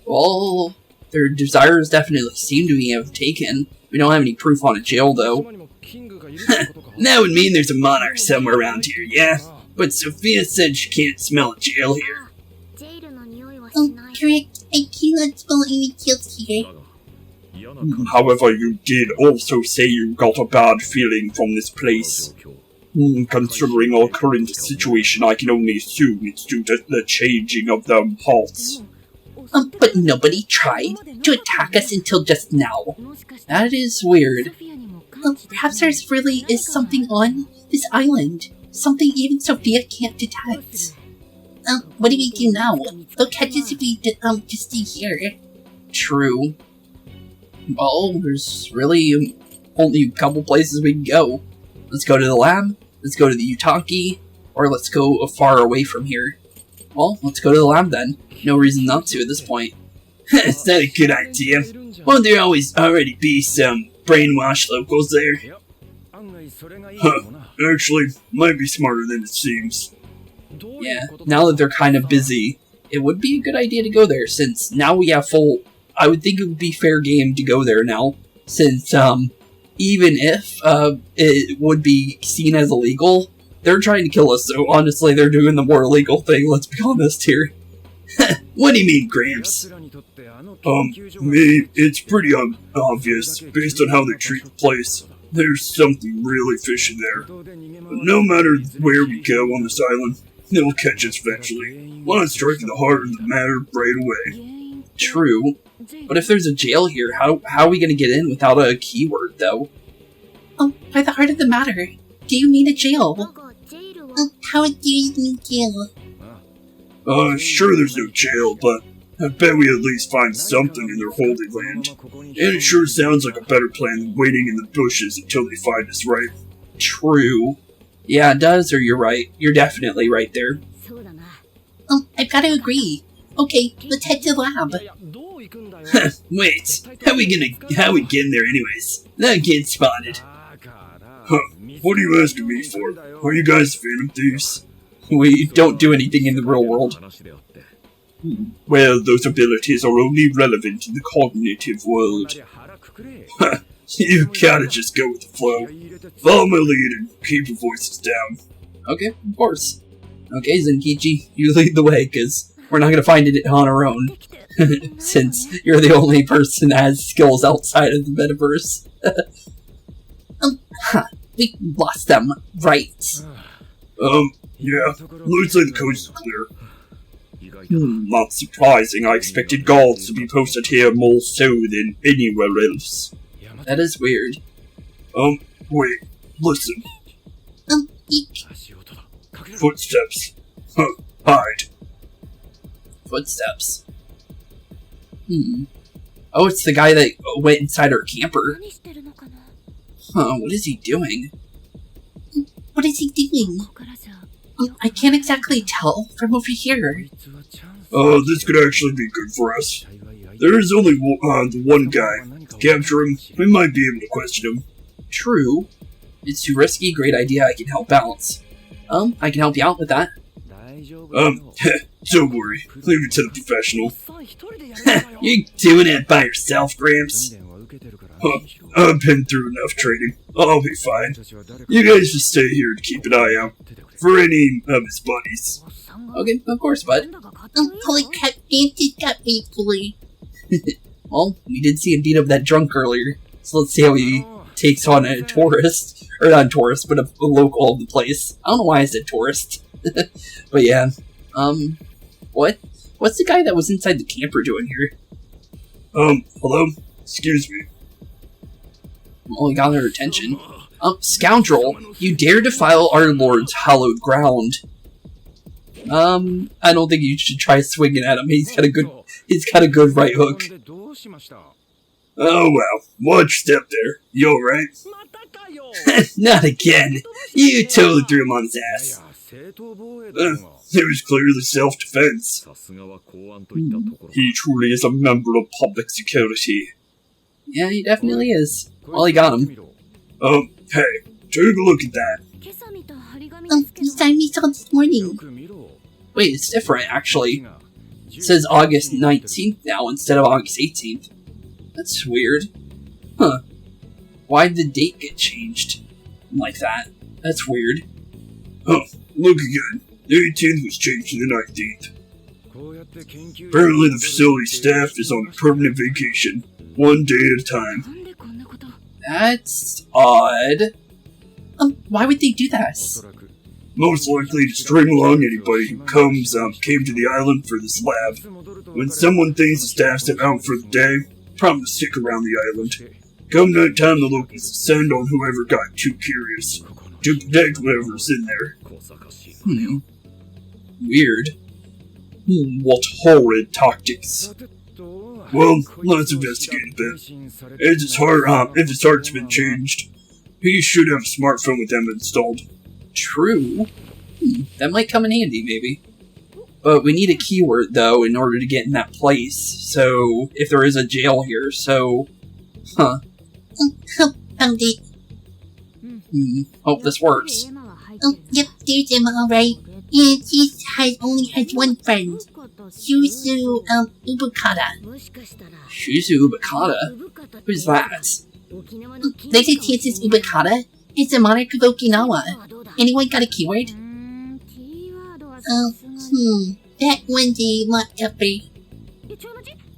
Well, their desires definitely seem to be taken. We don't have any proof on a jail, though. That would mean there's a monarch somewhere around here, yeah? But Sophia said she can't smell a jail here. Correct. I cannot smell any jails here. However, you did also say you got a bad feeling from this place. Considering our current situation, I can only assume it's due to the changing of the parts. But nobody tried to attack us until just now. That is weird. Perhaps there really is something on this island. Something even Sophia can't detect. What do we do now? They'll catch us if we just stay here. True. Well, there's really only a couple places we can go. Let's go to the lab, let's go to the Utaki, or let's go far away from here. Well, let's go to the lab then. No reason not to at this point. Is that a good idea? Won't there already be some brainwashed locals there? Actually, might be smarter than it seems. Yeah, now that they're kind of busy, it would be a good idea to go there, since now we have full... I would think it would be fair game to go there now, since, even if, it would be seen as illegal, they're trying to kill us, so honestly, they're doing the more illegal thing, let's be honest here. What do you mean, Gramps? It's pretty obvious, based on how they treat the place. There's something really fishy there. But no matter where we go on this island, they'll catch us eventually. Why not strike the heart of the matter right away? True. But if there's a jail here, how are we gonna get in without a keyword, though? By the heart of the matter, do you mean a jail? How do you mean jail? Sure there's no jail, but I bet we at least find something in their holy land. And it sure sounds like a better plan than waiting in the bushes until they find us, right? True. Yeah, it does, or you're right. You're definitely right there. I've got to agree. Okay, let's head to the lab. Wait, how we getting there anyways? That kid's spotted. What are you asking me for? Are you guys Phantom Thieves? We don't do anything in the real world. Well, those abilities are only relevant in the cognitive world. You gotta just go with the flow. Follow my lead and keep your voices down. Okay, of course. Okay, Zenkichi, you lead the way, because we're not gonna find it on our own. Since you're the only person that has skills outside of the metaverse. We lost them, right? Yeah, looks like the coast is clear. Not surprising, I expected guards to be posted here more so than anywhere else. That is weird. Wait, listen. Eek. Footsteps. Huh. Hide. Footsteps. Oh, it's the guy that went inside our camper. Huh, what is he doing? What is he doing? I can't exactly tell from over here. Oh, this could actually be good for us. There is only the one guy. To capture him, we might be able to question him. True. It's too risky. Great idea. I can help out. I can help you out with that. Don't worry. Leave it to the professional. You're doing it by yourself, Gramps. Huh. I've been through enough training. I'll be fine. You guys just stay here to keep an eye out for any of his buddies. Okay, of course, bud. Holy crap, Fantasy's got me fully. Well, we did see him beat up that drunk earlier, so let's see how he takes on a tourist. Or not a tourist, but a local of the place. I don't know why I said tourist. But yeah. What's the guy that was inside the camper doing here? Hello? Excuse me. Well, he got our attention. Scoundrel! You dare defile our lord's hallowed ground. I don't think you should try swinging at him. He's got a good right hook. Oh well, watch your step there. You alright? Not again. You totally threw him on his ass. It was clearly self-defense. He truly is a member of public security. Yeah, he definitely is. Well, he got him. Hey, take a look at that. You signed me saw this morning. Wait, it's different, actually. It says August 19th now instead of August 18th. That's weird. Huh. Why did the date get changed like that? That's weird. Huh, look again. The 18th was changed to the 19th. Apparently the facility staff is on a permanent vacation, one day at a time. That's odd. Why would they do that? Most likely to string along anybody who came to the island for this lab. When someone thinks the staff's out for the day, probably stick around the island. Come night time, the locals descend on whoever got too curious, to protect whatever's in there. Weird. What horrid tactics. Well, let's investigate a bit. If his heart's been changed, he should have a smartphone with them installed. True. That might come in handy, maybe. But we need a keyword, though, in order to get in that place. So, if there is a jail here, so... Huh. Found it. Hope this works. Yep, there's him, alright. And he only has one friend. Shuzu, Ubukata. Shuzu Ubukata? Who's that? There's a chance it's Ubukata. It's the monarch of Okinawa. Anyone got a keyword? That one's a lot tougher.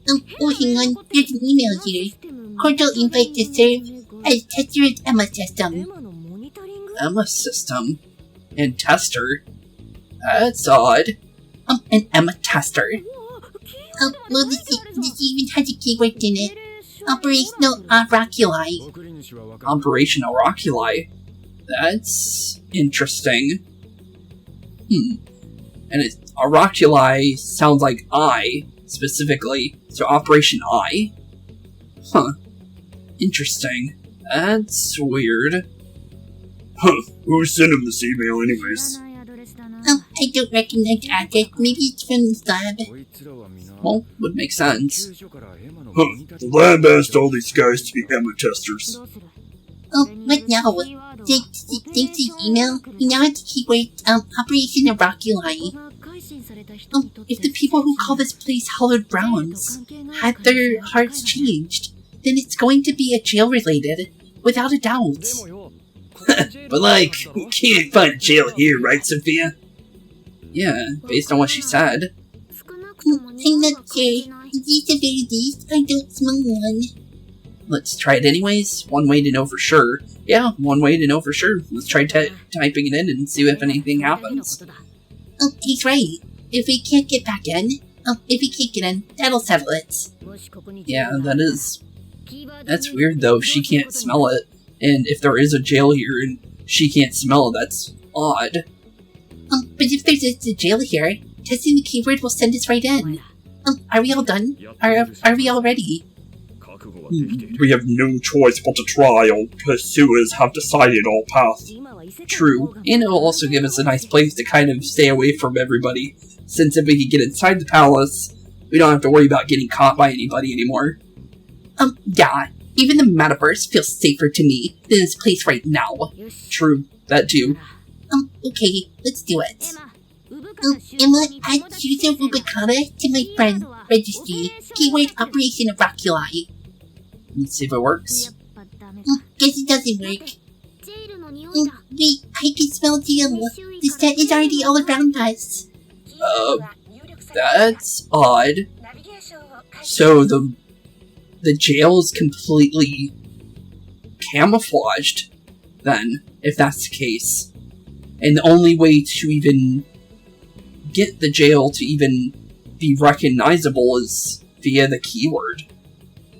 Hang on, there's an email here. Cordial invite to serve as tester at Emma System. Emma System? And tester? That's odd. An Emma tester. Well, this even has a keyword in it. Operational Oraculi. Operational Oraculi? That's interesting. And Oraculi sounds like I, specifically. So Operation I? Huh. Interesting. That's weird. Huh. Who sent him this email anyways? I don't recognize the address. Maybe it's from the lab. Well, would make sense. The lab asked all these guys to be Emma testers. What now? Thanks to the email, we now have the keyword, Operation Oraculi. If the people who call this place Hallowed Grounds had their hearts changed, then it's going to be a jail-related, without a doubt. But like, we can't find a jail here, right, Sophia? Yeah, based on what she said. I'm not sure. At the very least, I don't smell one. Let's try it anyways. One way to know for sure. Yeah, one way to know for sure. Let's try typing it in and see if anything happens. He's right. If we can't get back in, if we can't get in, that'll settle it. Yeah, that's weird though. She can't smell it. And if there is a jail here and she can't smell it, that's odd. But if there's a jail here, testing the keyword will send us right in. Are we all done? Are we all ready? We have no choice but to try. Our pursuers have decided our path. True, and it'll also give us a nice place to kind of stay away from everybody, since if we can get inside the palace, we don't have to worry about getting caught by anybody anymore. Yeah. Even the metaverse feels safer to me than this place right now. True, that too. Okay, let's do it. Emma, add user Rubicana to my friend registry. Keyword Operation Oraculi. Let's see if it works. Guess it doesn't work. Wait, I can smell jail. The set is already all around us. That's odd. So the jail is completely camouflaged, then, if that's the case. And the only way to even get the jail to even be recognizable is via the keyword.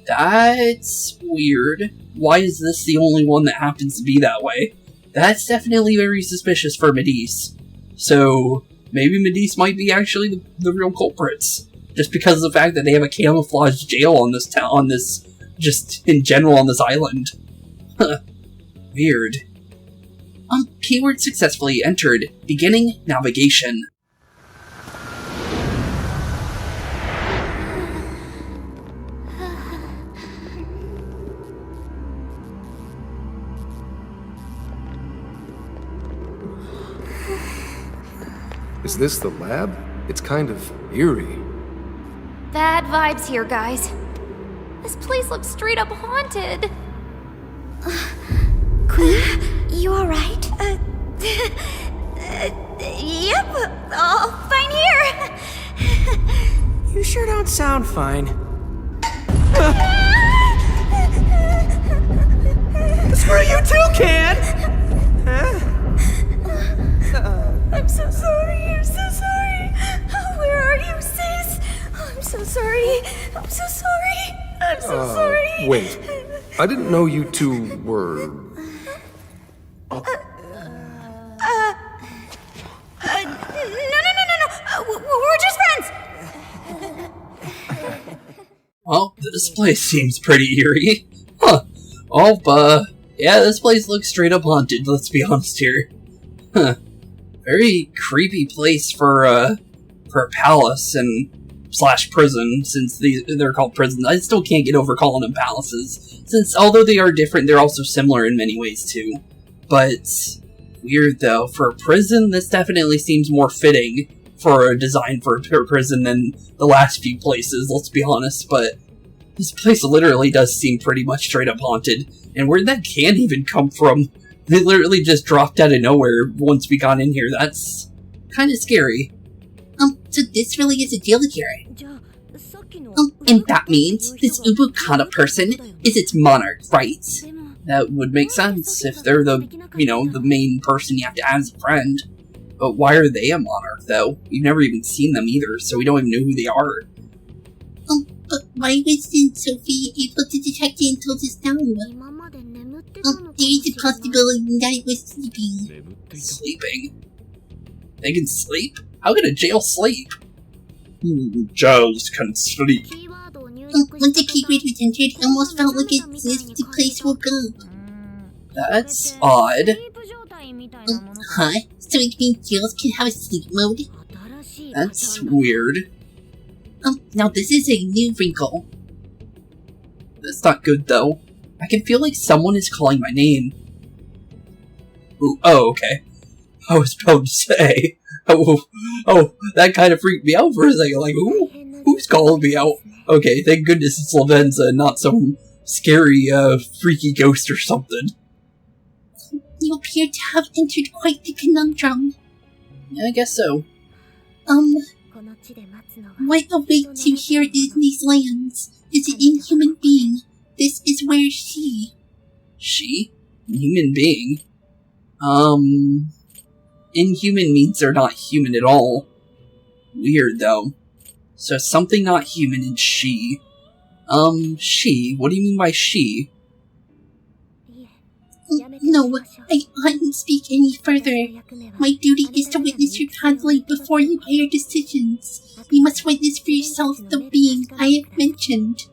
That's weird. Why is this the only one that happens to be that way? That's definitely very suspicious for Medice. So, maybe Medice might be actually the real culprits. Just because of the fact that they have a camouflaged jail on this town, just in general on this island. Weird. Keyword successfully entered. Beginning navigation. Is this the lab? It's kind of eerie. Bad vibes here, guys. This place looks straight up haunted. Queen, you alright? Yep, all fine here. You sure don't sound fine. Screw you too, Can! Huh? I'm so sorry, I'm so sorry. Where are you, sis? I'm so sorry. I'm so sorry. I'm so sorry. Wait. I didn't know you two were... No. We're just friends. Well, this place seems pretty eerie. Huh. Yeah, this place looks straight up haunted, let's be honest here. Huh. Very creepy place for a palace and / prison, since they're called prisons. I still can't get over calling them palaces, since although they are different, they're also similar in many ways too. But weird though, for a prison, this definitely seems more fitting for a design for a prison than the last few places, let's be honest, but this place literally does seem pretty much straight up haunted. And where'd that can even come from? They literally just dropped out of nowhere once we got in here. That's kind of scary. So this really is a deal here. And that means this Ubukana person is its monarch, right? That would make sense if they're the main person you have to add as a friend. But why are they a monarch, though? We've never even seen them either, so we don't even know who they are. But why wasn't Sophia able to detect it until just now? There is a possibility that it was sleeping. Sleeping? They can sleep? How can a jail sleep? Jails can sleep. Once the keyword was entered, it almost felt like as if the place woke up. That's odd. Huh? So it means jails can have a sleep mode? That's weird. Now this is a new wrinkle. That's not good, though. I can feel like someone is calling my name. Ooh, oh, okay. I was about to say. Oh, that kind of freaked me out for a second. Like, who's calling me out? Okay, thank goodness it's Lavenza, not some scary, freaky ghost or something. You appear to have entered quite the conundrum. Yeah, I guess so. What awaits you here in these lands is an inhuman being. This is where she... She? Human being? Inhuman means they're not human at all. Weird, though. So something not human and she. She? What do you mean by she? No, I can't speak any further. My duty is to witness your path laid before you by your decisions. You must witness for yourself the being I have mentioned.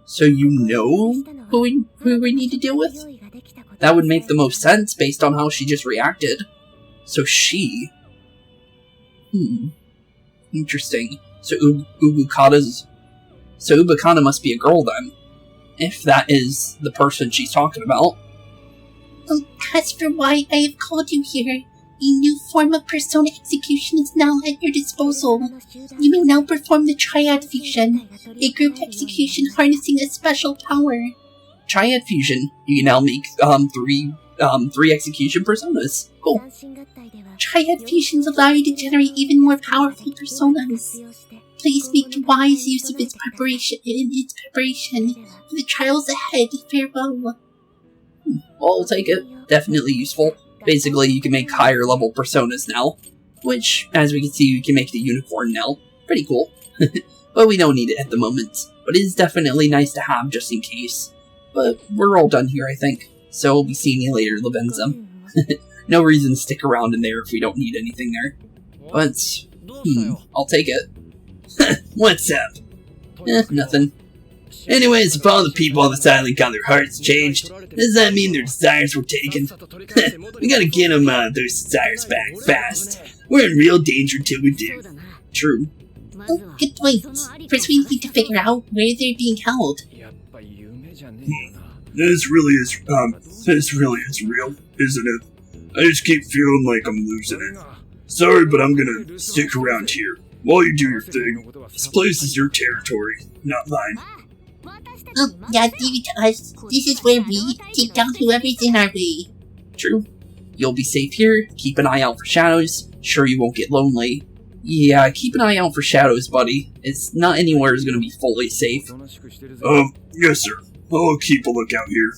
So you know who we need to deal with? That would make the most sense based on how she just reacted. So she... Interesting. So Ubukana must be a girl then. If that is the person she's talking about. As for why I have called you here, a new form of persona execution is now at your disposal. You may now perform the Triad Fusion, a group execution harnessing a special power. Triad Fusion. You can now make three execution personas. Cool. Triad Fusions allow you to generate even more powerful personas. Please make wise use of its preparation for the trials ahead. Farewell. Well, I'll take it. Definitely useful. Basically, you can make higher level personas now. Which, as we can see, you can make the unicorn now. Pretty cool. But we don't need it at the moment. But it is definitely nice to have just in case. But we're all done here, I think. So we'll be seeing you later, Lavenza. No reason to stick around in there if we don't need anything there. But, I'll take it. What's up? Nothing. Anyways, if all the people on this island got their hearts changed, does that mean their desires were taken? We gotta get them those desires back fast. We're in real danger till we do. True. Oh, good point. First we need to figure out where they're being held. This really is real, isn't it? I just keep feeling like I'm losing it. Sorry, but I'm gonna stick around here. While you do your thing, this place is your territory, not mine. Oh, yeah, leave it to us. This is where we take down whoever's in our way. True. You'll be safe here. Keep an eye out for shadows. Sure you won't get lonely. Yeah, keep an eye out for shadows, buddy. It's not anywhere is gonna be fully safe. Yes sir. I'll keep a lookout here.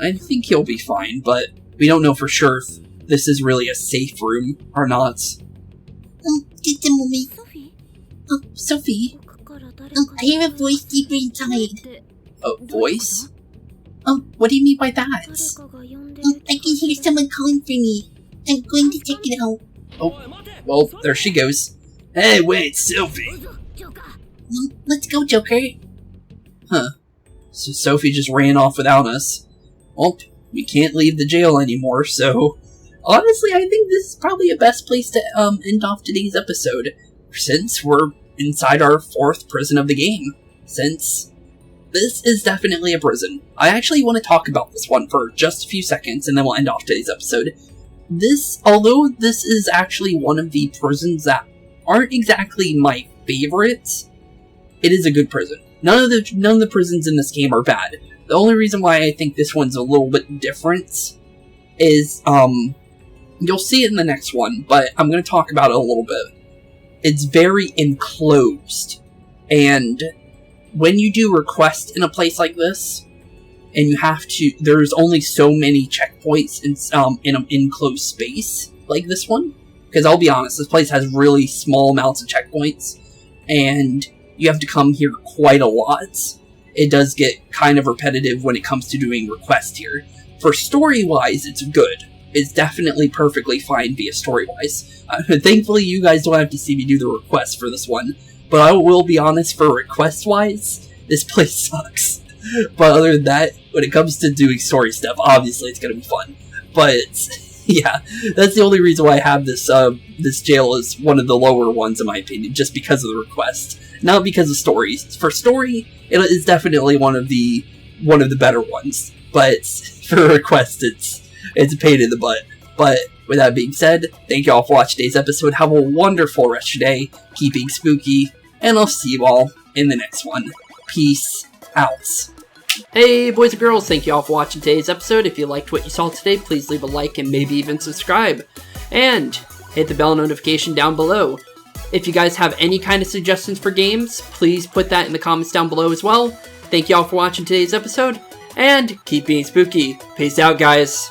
I think you'll be fine, but we don't know for sure if this is really a safe room or not. Just a moment. Oh, Sophie. I hear a voice deeper inside. A voice? Oh, what do you mean by that? I can hear someone calling for me. I'm going to check it out. Oh, well, there she goes. Hey, wait, Sophie. Let's go, Joker. Huh. So Sophie just ran off without us. Well, we can't leave the jail anymore, so... Honestly, I think this is probably the best place to end off today's episode, since we're inside our 4th prison of the game. Since this is definitely a prison. I actually want to talk about this one for just a few seconds, and then we'll end off today's episode. Although this is actually one of the prisons that aren't exactly my favorites, it is a good prison. None of the prisons in this game are bad. The only reason why I think this one's a little bit different is, you'll see it in the next one, but I'm going to talk about it a little bit. It's very enclosed, and when you do requests in a place like this, and you have to, there's only so many checkpoints in an enclosed space like this one, because I'll be honest, this place has really small amounts of checkpoints, and you have to come here quite a lot. It does get kind of repetitive when it comes to doing requests here. For story-wise, it's good. It's definitely perfectly fine via story-wise. Thankfully, you guys don't have to see me do the request for this one, but I will be honest, for request-wise, this place sucks. But other than that, when it comes to doing story stuff, obviously it's gonna be fun. But, yeah, that's the only reason why I have this, this jail as one of the lower ones in my opinion, just because of the request. Not because of stories. For story, it is definitely one of the better ones. But, for request, it's a pain in the butt. But, with that being said, thank you all for watching today's episode. Have a wonderful rest of your day. Keep being spooky. And I'll see you all in the next one. Peace out. Hey boys and girls, thank you all for watching today's episode. If you liked what you saw today, please leave a like and maybe even subscribe. And hit the bell notification down below. If you guys have any kind of suggestions for games, please put that in the comments down below as well. Thank you all for watching today's episode. And keep being spooky. Peace out, guys.